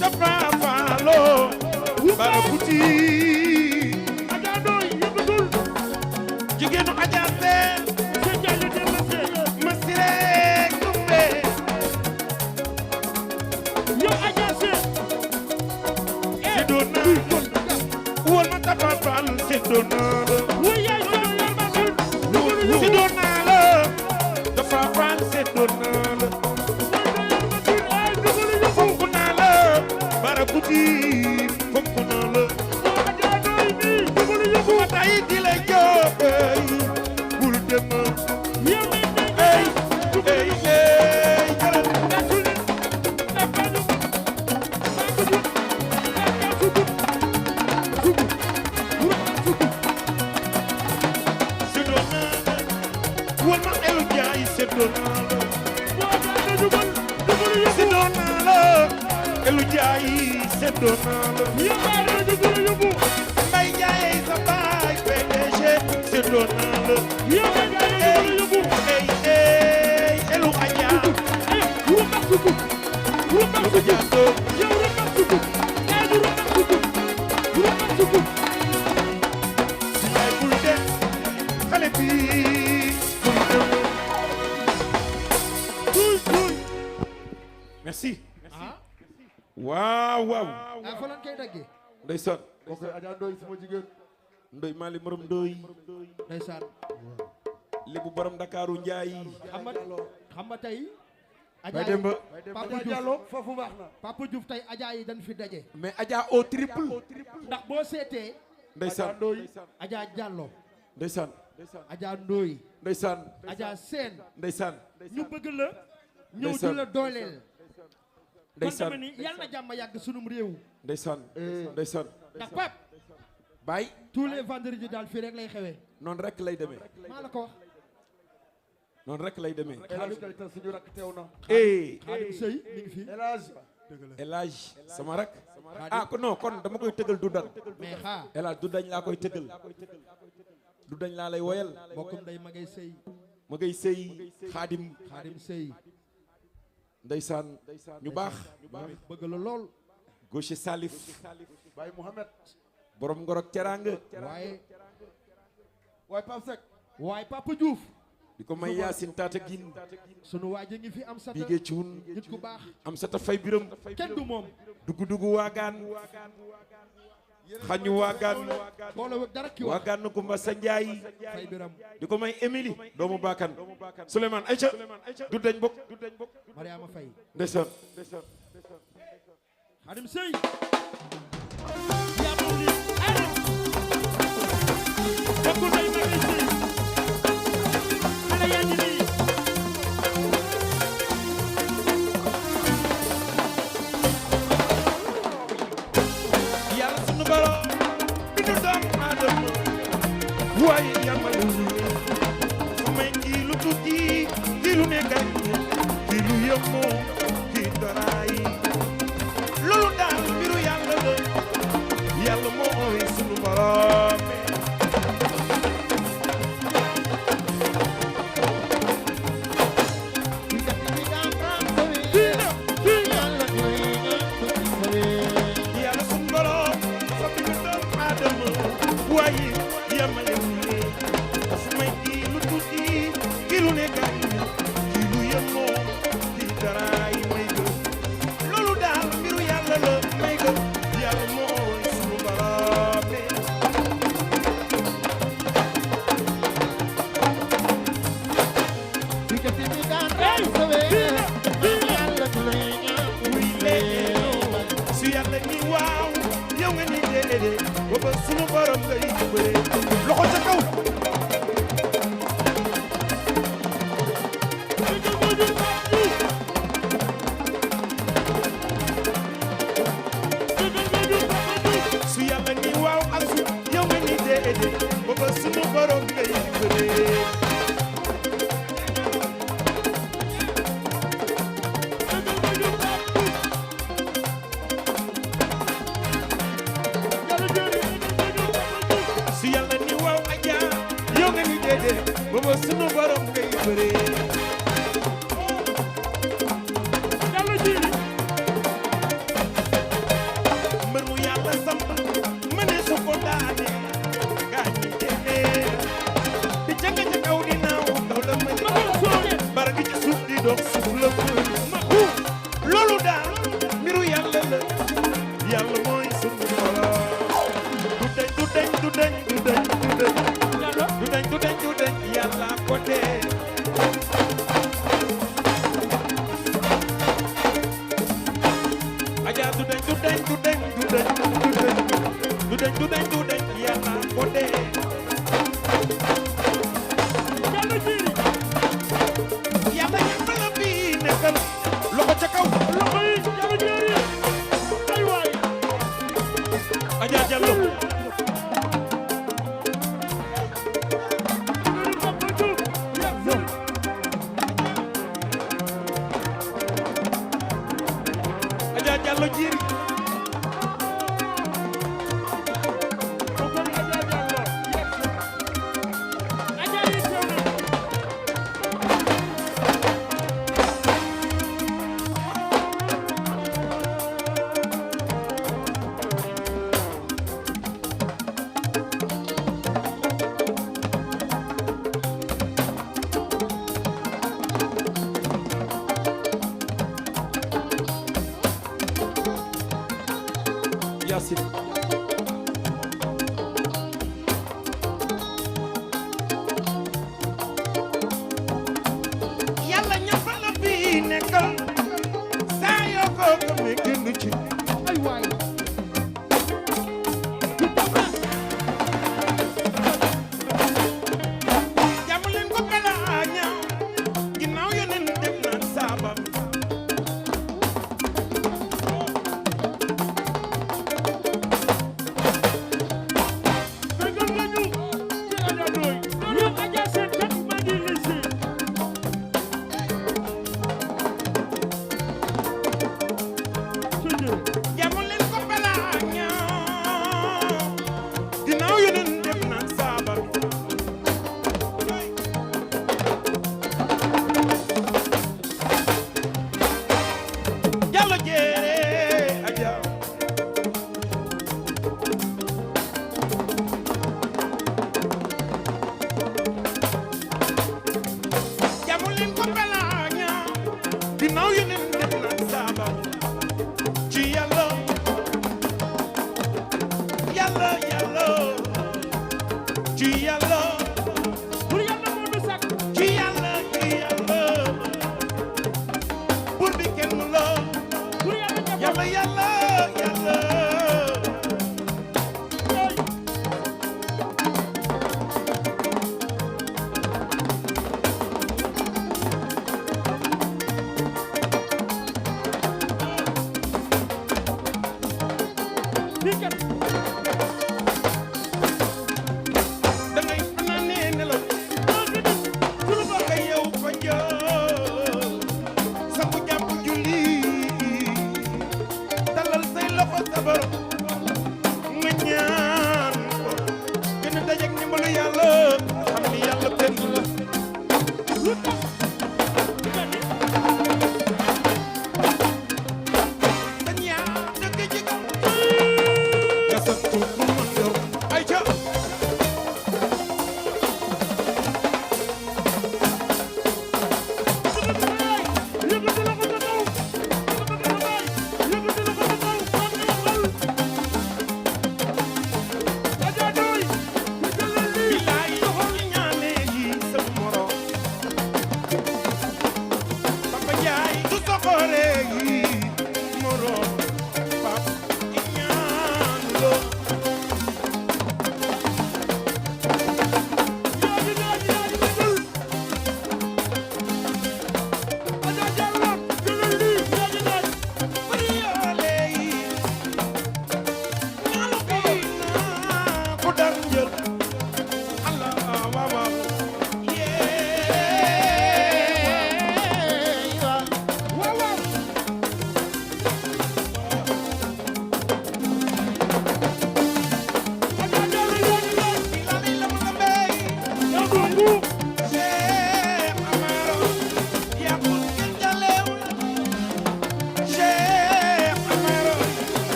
[SPEAKER 2] dafa faalo bara kuti jigéenu Adja Seen ma sire kumbe sedona wol ma dafa faal sedona sedona la dafa faal sedona la fonk naa la bara kuti fonk naa la kuma tay di la joobay bul dem ey ey ey jalal sedona wol ma elu jaay sedona sedona la elu jaay sedona la mbay jaay sa baay PDG sedona la ey ey elu Adja elu Adja so ay bul dem xale bi bul dem merci waaw waaw
[SPEAKER 3] fa lan koy daggee
[SPEAKER 2] ndeysaan
[SPEAKER 1] kooku Adja Ndoye sama jigéen
[SPEAKER 2] ndoy mali morom ndoy
[SPEAKER 3] ndeysaan
[SPEAKER 2] lébu borom Dakaru Njaay
[SPEAKER 3] xam nga tey
[SPEAKER 2] Bay Demba
[SPEAKER 3] Papa
[SPEAKER 1] Diallo foofu baax na
[SPEAKER 3] Papa Diouf tey Adja yi dañ fi daje
[SPEAKER 2] mais Adja au triple
[SPEAKER 3] ndax boo seetee
[SPEAKER 2] ndeysaan
[SPEAKER 3] Adja Diallo
[SPEAKER 2] ndeysaan
[SPEAKER 3] Adja Ndoye
[SPEAKER 2] ndeysaan
[SPEAKER 3] Adja Seen
[SPEAKER 2] ndeysaan
[SPEAKER 3] ñu bëgg la ñëw di la dooleel kon
[SPEAKER 2] ndeysaan
[SPEAKER 3] dama ni yàlla na jàmm yàgg sunum réew
[SPEAKER 2] ndeysaan ndeysaan
[SPEAKER 3] ndax Pape
[SPEAKER 2] Baay
[SPEAKER 3] tous les vendredis daal fii rek lay xewee
[SPEAKER 2] noonu rek lay demee
[SPEAKER 3] maa la ko wax
[SPEAKER 2] noonu rek lay demee
[SPEAKER 1] Elage Keita suñu rakk teew na
[SPEAKER 3] Xaadim Sëy mi ngi fi
[SPEAKER 1] Elage
[SPEAKER 2] Elage sama rak ah non kon dama koy tëgal du dañ
[SPEAKER 3] mais xaa
[SPEAKER 2] Elage du dañ laa koy tëgal du dañ laa lay woyal
[SPEAKER 3] mbokkum day magay sëy
[SPEAKER 2] ma ngay sëy Xaadim
[SPEAKER 3] Xaadim Sëy
[SPEAKER 2] ndeysaan ñu baax
[SPEAKER 3] bëgg la lool
[SPEAKER 2] gauche Salif
[SPEAKER 1] Baye Mohamed
[SPEAKER 2] borom ngorok teraanga
[SPEAKER 3] waaye
[SPEAKER 1] Pape Seck
[SPEAKER 3] waaye Papa Diouf
[SPEAKER 2] di ko may Yaasin Tata Gin
[SPEAKER 3] sunu waa ji ngi fi am sata
[SPEAKER 2] bigee cuun
[SPEAKER 3] nit ku baax
[SPEAKER 2] am sata fay biram
[SPEAKER 3] kenn du moom
[SPEAKER 2] dugu waagaan xañu waagaan
[SPEAKER 3] boole wëg dara ki wax
[SPEAKER 2] waagaan na Kumba sa Njaay
[SPEAKER 3] fay biram
[SPEAKER 2] di ko may Émilie doomu baakan Souleymane Aïcha du dañ bokk
[SPEAKER 3] Mariama Fay
[SPEAKER 2] ndeysaan
[SPEAKER 3] Xaadim Sëy yaa moom li ara bokku day magay sëy xale yaa ngi nii
[SPEAKER 2] yàlla sunu borom bi du doomu aadama waaye yamale fu may kii lu tuuti kii lu nekk kii lu yëmmoo kii daraay loolu daal mbiru yàlla la yàlla moo ooy sunu borom yàlla sunu borom fa bi du doomu aadama waaye yamale fu may kii lu tuuti kii lu nekk kii lu yëmmoo kii daraay may gëm loolu daal mbiru yàlla la may gëm yàlla moo ooy sunu borom su yàlla ni waaw yow nga ni déedéet booba sunu borom ngay jubale loxo ca kaw su yàlla ni waaw ak su yow nga ni déedéet booba sunu borom ngay jubale su yàlla ni waaw
[SPEAKER 9] ko sunu borom ngay bëree
[SPEAKER 1] Yàlla jiiri
[SPEAKER 9] mbër mu yàlla samp mëne su ko daane gaañ ñi jëlee di jënga ca kaw di naaw kaw la mën bara gi ci suuf di dox suuf la ma loolu daal mbiru yàlla la yàlla mooy sunu borom du dañ du dañ du dañ du dañ du dañ du dañ du dañ du dañ yàlla ko tee aja du dañ du dañ du dañ du dañ du dañ du dañ du dañ yàlla ko tee
[SPEAKER 1] Yàlla jiiri
[SPEAKER 9] yàlla ñëpp la fi nekkal loxo ca kaw
[SPEAKER 1] loxo yi Yàlla jiiri ay waay
[SPEAKER 9] aja jallo aja jallo jiiri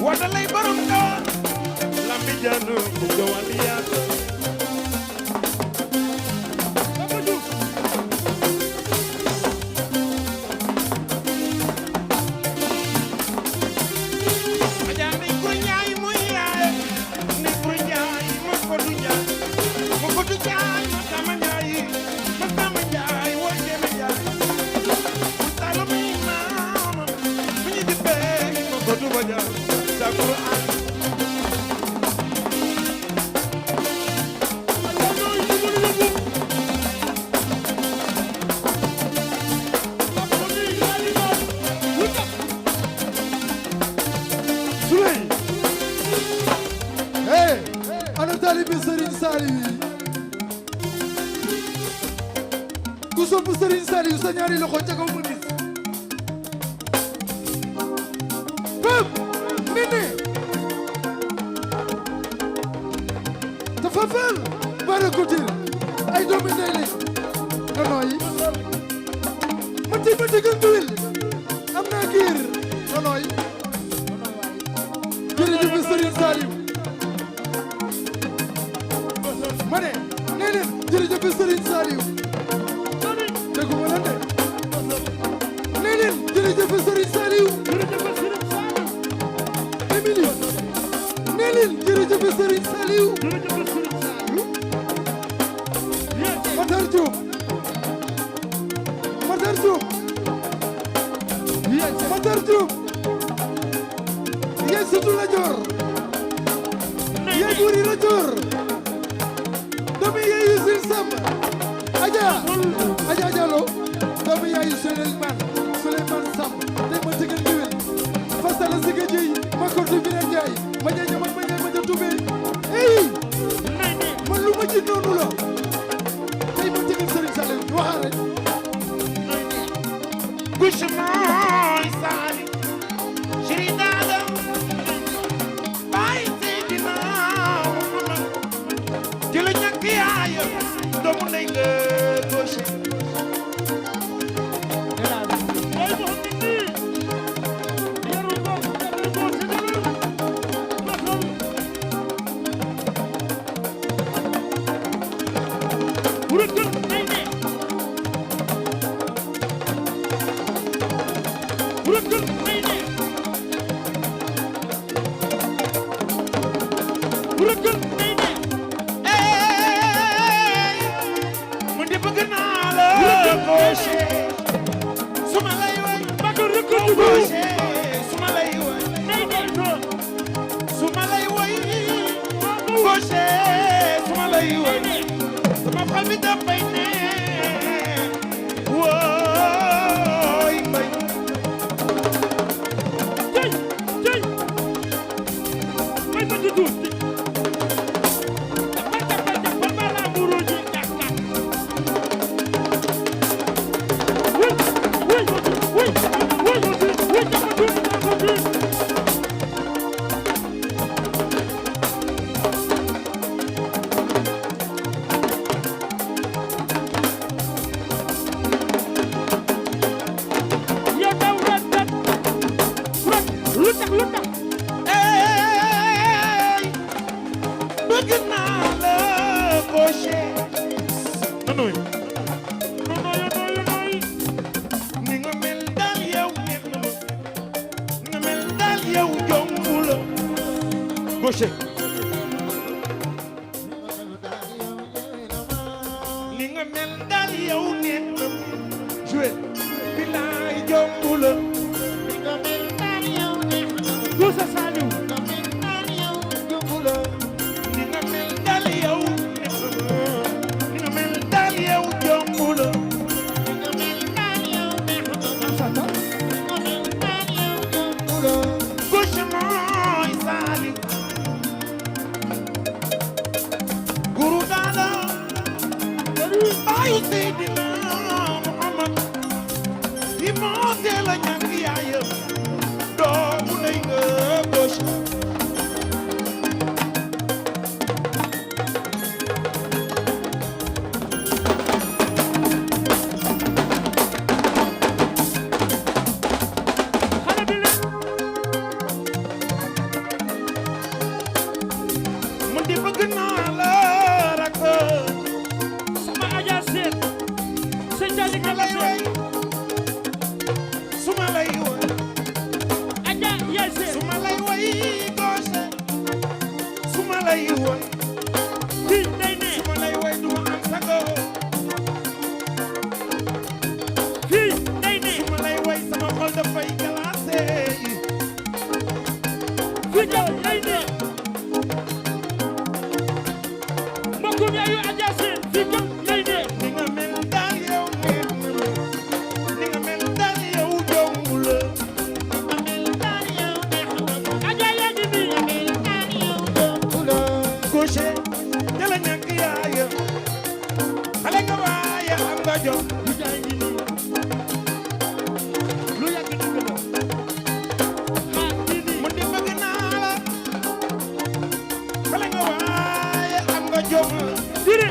[SPEAKER 9] wada lay borom nga lambi janu ku gawal yaatu
[SPEAKER 3] ana taalibe Serigne Saliou yi ku sopp Serigne Saliou sa ñaari loxo ca kaw ma gis pep nene dafa fel bara kutir ay doomi ndey lañ nono yi ma dëggal duwil am naa giir nono yi jërëjëf Serigne Saliou ma ne nee leen jërëjëf Serigne Saliou dégguma leen de nee leen jërëjëf Serigne Saliou Émilie nee leen jërëjëf Serigne Saliou Matar Diop Matar Diop Matar Diop yéen surtout la joor yéen buri la joor doomi yaayu Sëriñ Samb Adja Diallo doomi yaayu Souleymane Samb tey ma tëggal ndiwel fasala siga jiy ma kortu bi na jaay ma ñaña ma ñañ ma ja tube ey man lu ma ci noonu la tey ma tëggal Sëriñ Saliou ñu waxaa rek
[SPEAKER 9] Gush mooy Sali Shri Dada Baay Seydina ci la ñàkk yaaya doomu ndey nga gauche lay woy
[SPEAKER 1] fii day ne
[SPEAKER 9] su ma lay woy du ma am sago
[SPEAKER 1] fii day ne
[SPEAKER 9] su ma lay woy sama xol dafay glacé
[SPEAKER 1] fii day ne mbokkum yaayu Adja Seen fii day ne
[SPEAKER 9] ni nga mel daal yow ngeen ni nga mel daal yow jomb la
[SPEAKER 1] Adja yaa ngi nii
[SPEAKER 9] gauche jëla ñàkk yaaya xale nga waaye am nga jom
[SPEAKER 1] lu jaay ngi nii lu yàgg dëgg la xaar ngi nii
[SPEAKER 9] mu di bëgg naa la xale nga waaye am nga jom
[SPEAKER 1] dire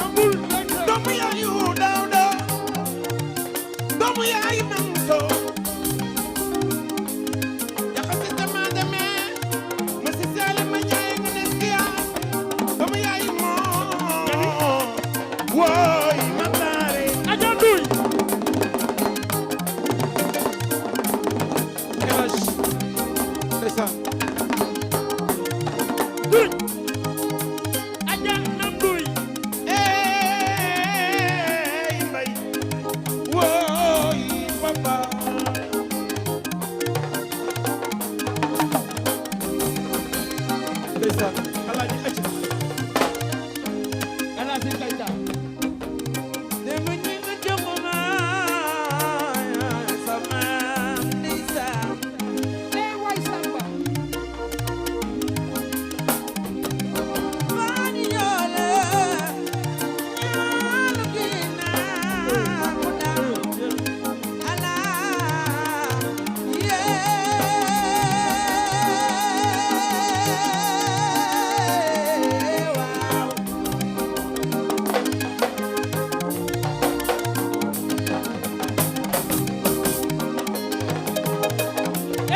[SPEAKER 1] amul
[SPEAKER 9] doomu yaayu daaw daaw doomu yaayu man soo jaxase sama demee ma si saale ma jaay nga nekk yaa doomu yaayu moo wooy ma taare
[SPEAKER 1] Adja Ndoy
[SPEAKER 2] Elaj ndeysaan
[SPEAKER 1] duñ Adja Ndoy
[SPEAKER 9] ey mbay wooy papa
[SPEAKER 2] ndeysaan
[SPEAKER 9] alaaji acc
[SPEAKER 1] ala si kayta
[SPEAKER 9] dem ñi nga jox ma sama ndeysaan
[SPEAKER 1] e way samba
[SPEAKER 9] Mani yoole ñaanu ginnaaw mu daw ala yee waaw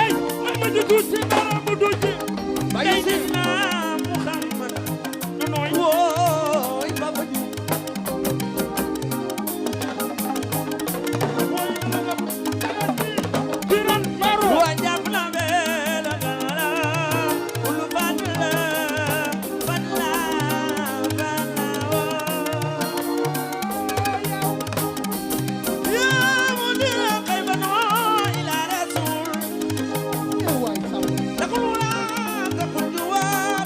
[SPEAKER 1] ey Mamadou Duuti dara mu duuti
[SPEAKER 9] Baye Seydina Muhammad
[SPEAKER 1] nonoy
[SPEAKER 9] wooy Baba Ji
[SPEAKER 1] biral maro
[SPEAKER 9] wa jàpp na bela dara ulu batla batla batla ya mudira qaybano ila rasul takulula takunjuwa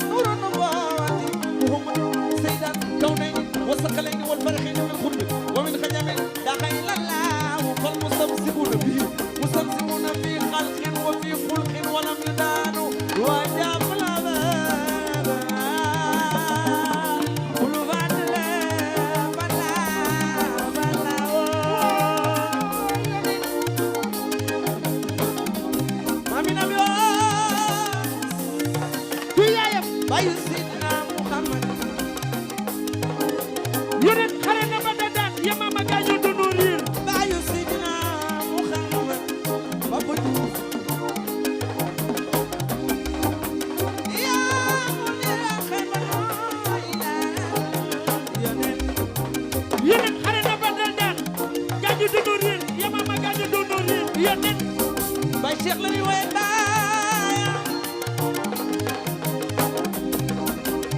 [SPEAKER 9] nurun nubuwati muhammad sayyidan kawnayn wa saqalayn wal farqayn min khurbi wa min khajami dakhil allah wal mustamsikuna bihi mustamsikuna fi khalqin wa fi khulqin wa lam yudanu wa jabla kulu badla bala bala mami nabi
[SPEAKER 1] ku yaayam
[SPEAKER 9] bayu sidna muhammad
[SPEAKER 1] yeneen xare na ba daan ya mama gaañu dunu riir
[SPEAKER 9] bayu sidna muhammad Baba Diouf ya munira khaybano ila yanen
[SPEAKER 1] yeneen xare na ba daan gaañu dunu riir ya mama gaañu dunu riir yeneen
[SPEAKER 9] bay cheikh la ñuy woye baaya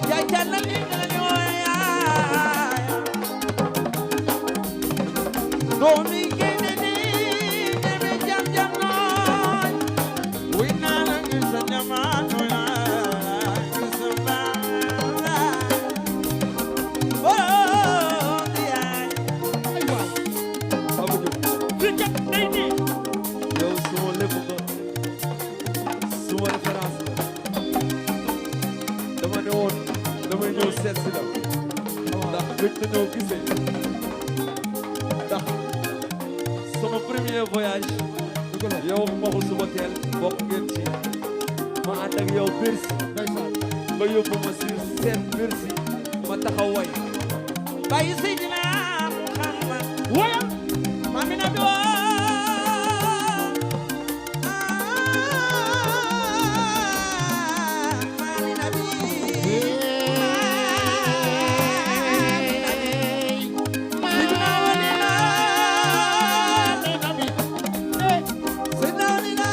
[SPEAKER 9] jaay tànnal li la ñuy woye yaaya doomi génne ni deme jam jam nooy wuy naa la ngir sa ñamaan nooy ngir sa baay borom di yaay
[SPEAKER 1] ay waay
[SPEAKER 9] Baba Diouf
[SPEAKER 1] fi kat day ne
[SPEAKER 9] yow suma lépp nga suma référence la dama ne woon damay ñëw seet si la ndax gëj na ñëw gisee ndax sama premier voyage yow waxu suba teel bokk ngeen ci ma ànd ak yow Bercy nga yóbbu ma si seen Bercy ma taxaw way bàyyi Seydina Muhammad
[SPEAKER 1] wayal
[SPEAKER 9] mami na bi woo mami na bi Seydina walina Seydina walina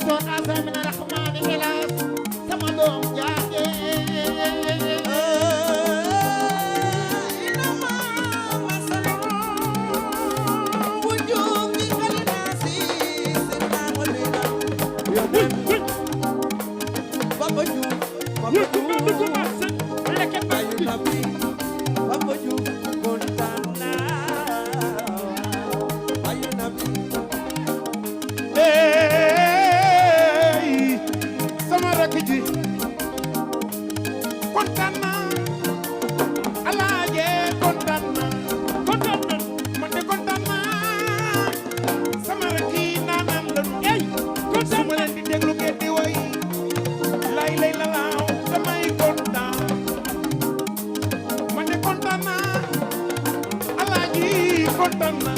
[SPEAKER 4] kon asamina rahmani helas sama doom jaaje
[SPEAKER 1] sama rakk ji kontaan naa alaaje kontaan naa man de kontaan naa sama rakk yi naanaan lañu ey su ma leen di déglu ngeen di woy lay la laaw damay kontaan man de kontaan naa alaaji kontaan naa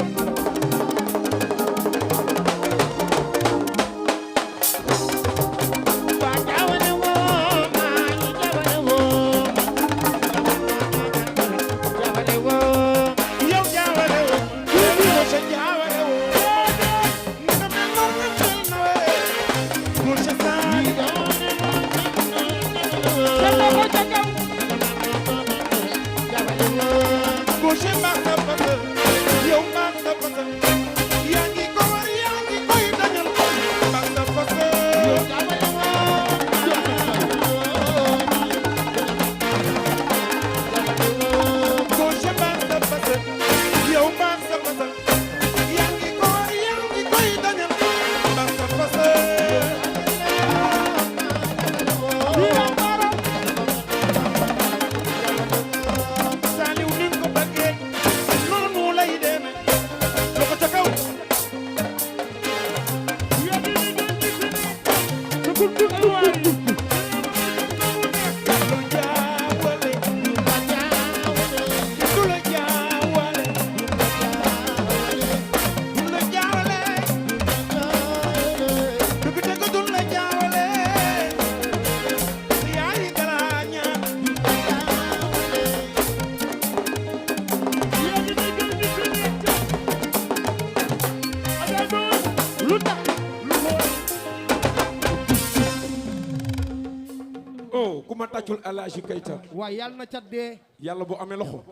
[SPEAKER 1] Alaaji Keita
[SPEAKER 7] waaye yàlla na cat dee
[SPEAKER 1] yàlla bu amee loxo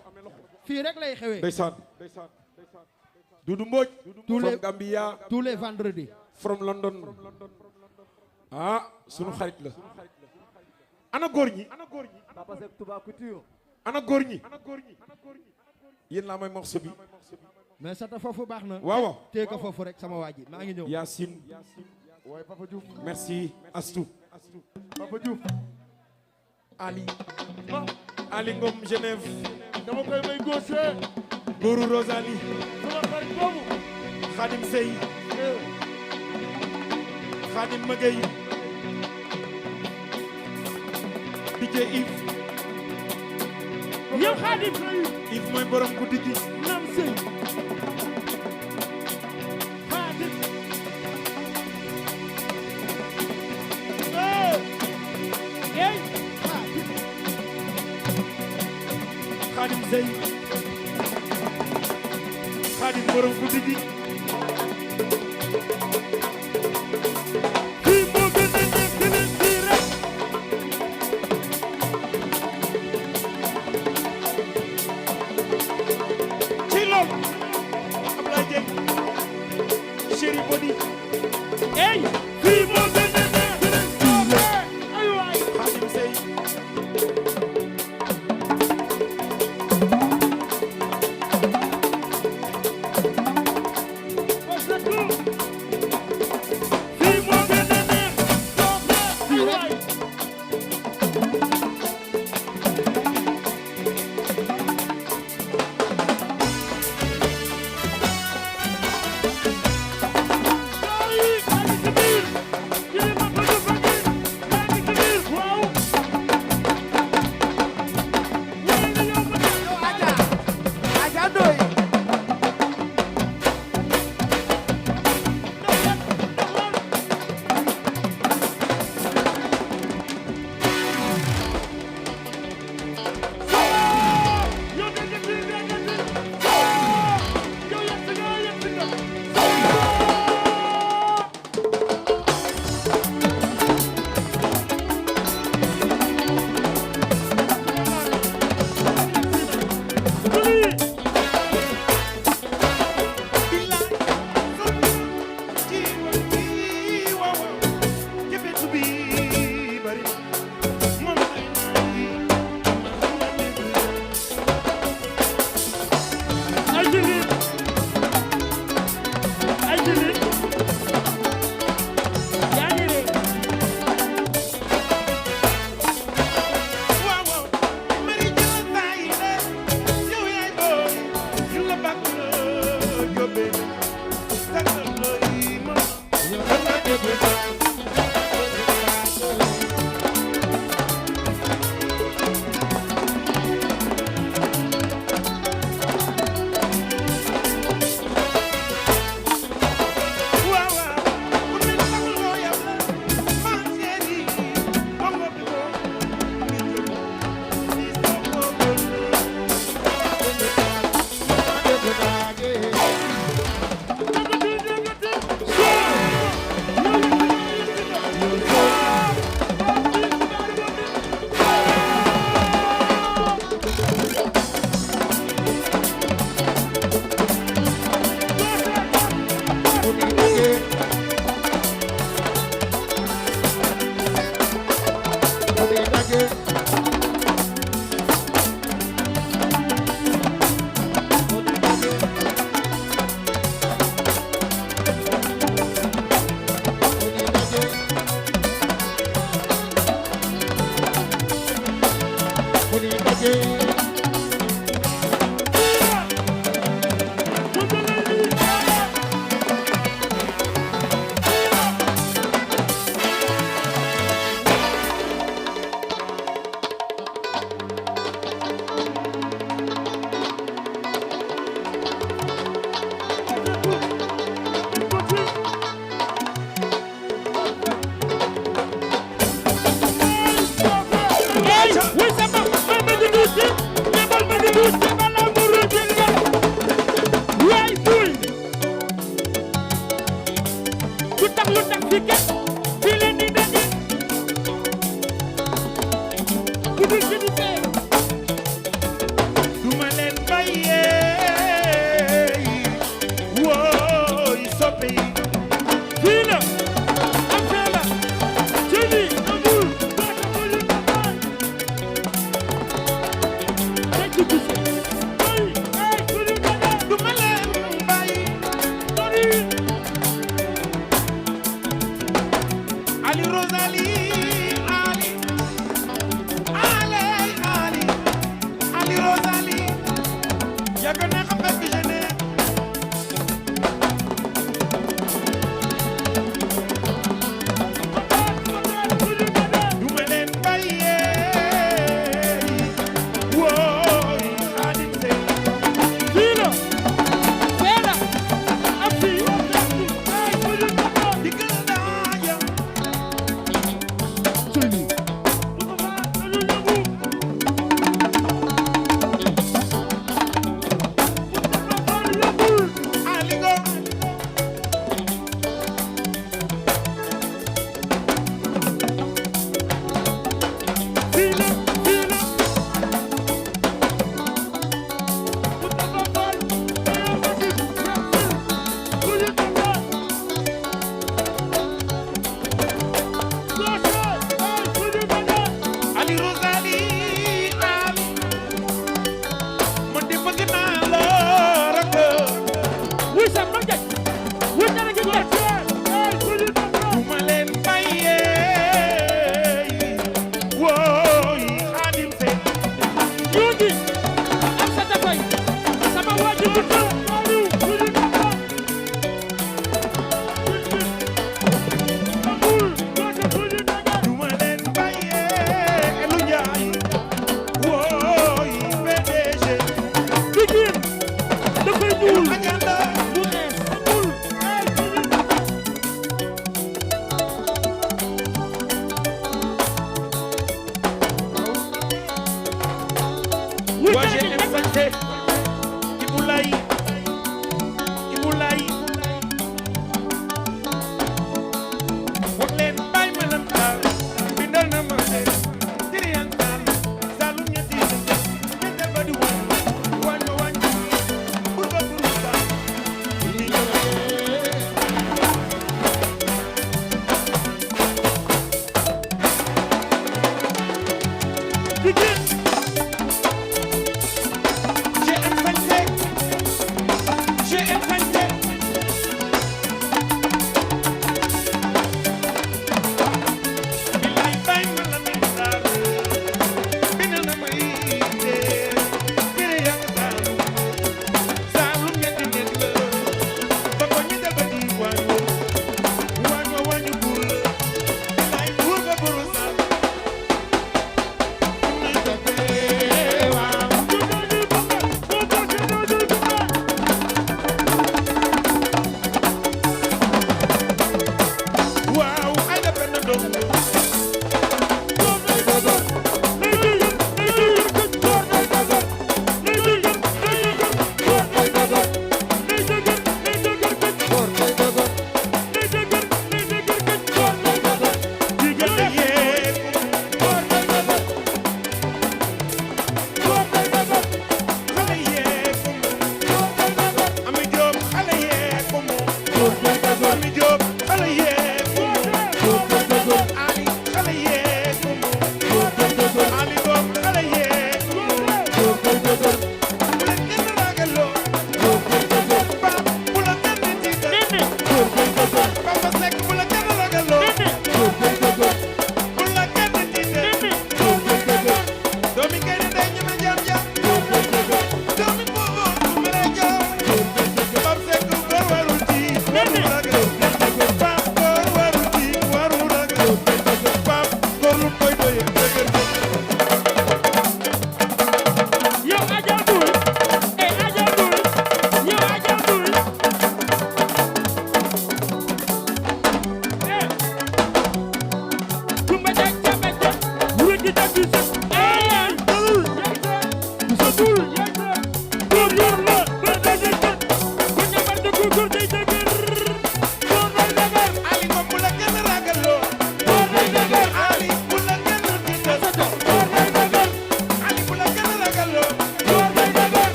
[SPEAKER 7] fii rek lay xewee
[SPEAKER 1] ndeysaan Doudou Mbodj from Gambia
[SPEAKER 7] tous les vendredis
[SPEAKER 1] from London ah sunu xarit la ana góor ñi
[SPEAKER 6] Papa Seck Touba Couture
[SPEAKER 1] ana góor ñi yéen laa may morceau bi
[SPEAKER 7] mais sata foofu baax na
[SPEAKER 1] waaw
[SPEAKER 7] tee ko foofu rek sama waa ji maa ngi ñëw
[SPEAKER 1] Yacine
[SPEAKER 6] waaye Papa Diouf
[SPEAKER 1] merci Astou
[SPEAKER 6] Papa Diouf
[SPEAKER 1] Ali Ngom Genève
[SPEAKER 3] dama koy may gauche
[SPEAKER 1] góoru Rosalie
[SPEAKER 3] sama xarit boobu
[SPEAKER 1] Khadim Sey Khadim Magay DJ Yves
[SPEAKER 3] yow Khadim
[SPEAKER 1] Yves mooy borom guddi gi
[SPEAKER 3] nam sey Khadim ey
[SPEAKER 1] Khadim Sey Khadim borom guddi gi
[SPEAKER 3] kii moo gën a nekk leen kii rek
[SPEAKER 1] ci loolu Ablaye Dieng Chéri Bodi
[SPEAKER 3] ey kii moo gën a nekk leen kii rek ay waay
[SPEAKER 1] Khadim Sey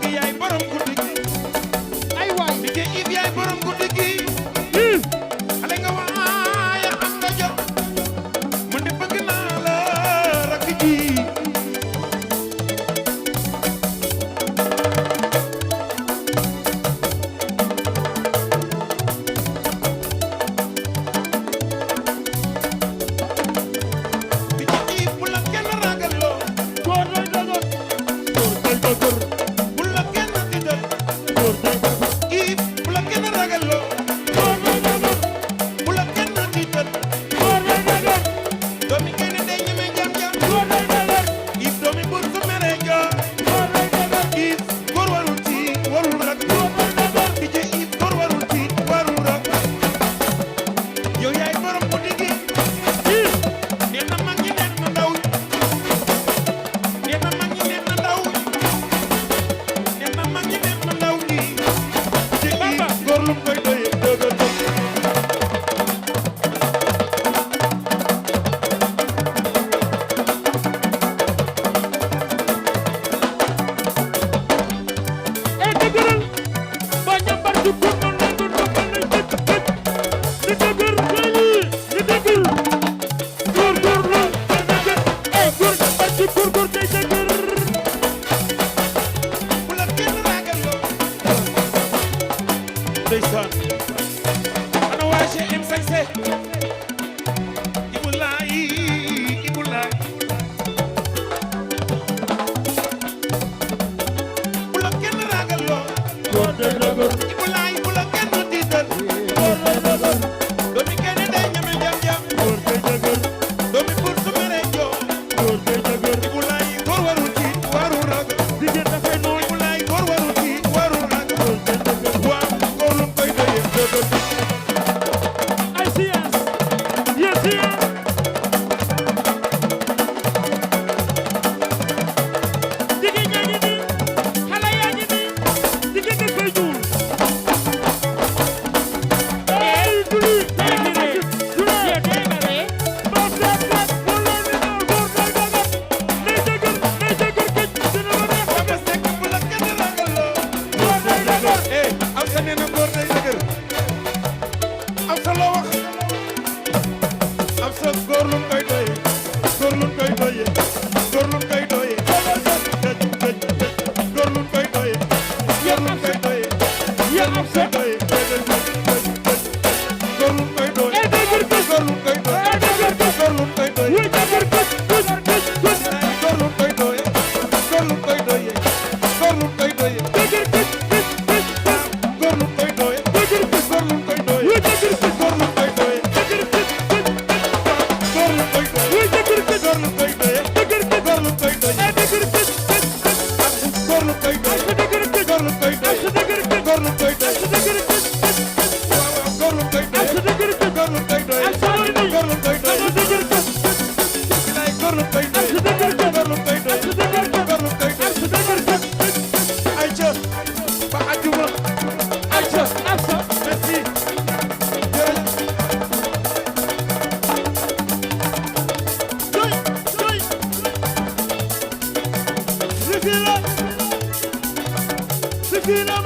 [SPEAKER 9] gi yaay borom guddi gi
[SPEAKER 4] ay waay
[SPEAKER 9] DJ Yves yaay borom guddi gi xale nga waaye am nga jot man de bëgg naa la rakk ji DJ Yves bu la kenn ragaloo
[SPEAKER 1] góor day dëgër góor day dëgër
[SPEAKER 9] bu la kenn tiital
[SPEAKER 1] góor day dëgër
[SPEAKER 9] Yves bu la kenn ragaloo
[SPEAKER 1] góor day dëgër
[SPEAKER 9] bu la kenn tiital
[SPEAKER 1] góor day dëgër
[SPEAKER 9] doomi kenn day ñeme jam jam
[SPEAKER 1] góor day dëgër
[SPEAKER 9] Yves doomi buur su mere joo
[SPEAKER 1] góor day dëgër
[SPEAKER 9] Yves góor warul tiit warul ragal
[SPEAKER 1] góor day dëgër
[SPEAKER 9] DJ Yves góor warul tiit warul ragal yow yaay borom guddi gi nee na mag ñi nee na ndaw nee na mag ñi nee na ndaw nee na mag ñi nee na ndaw ñi DJ Yves góor lu mu koy doyee dëgër dëgër
[SPEAKER 1] e dëgëral ba ñambar ci kur noonu lay doon doxal lay tëj tëj di dëgër jëli di dëgër góor góor la day dëgër e góor ñambar ci kur góor day dëgër
[SPEAKER 9] bu la kenn ragaloo
[SPEAKER 1] ndeysaan
[SPEAKER 9] ana waa GM sañse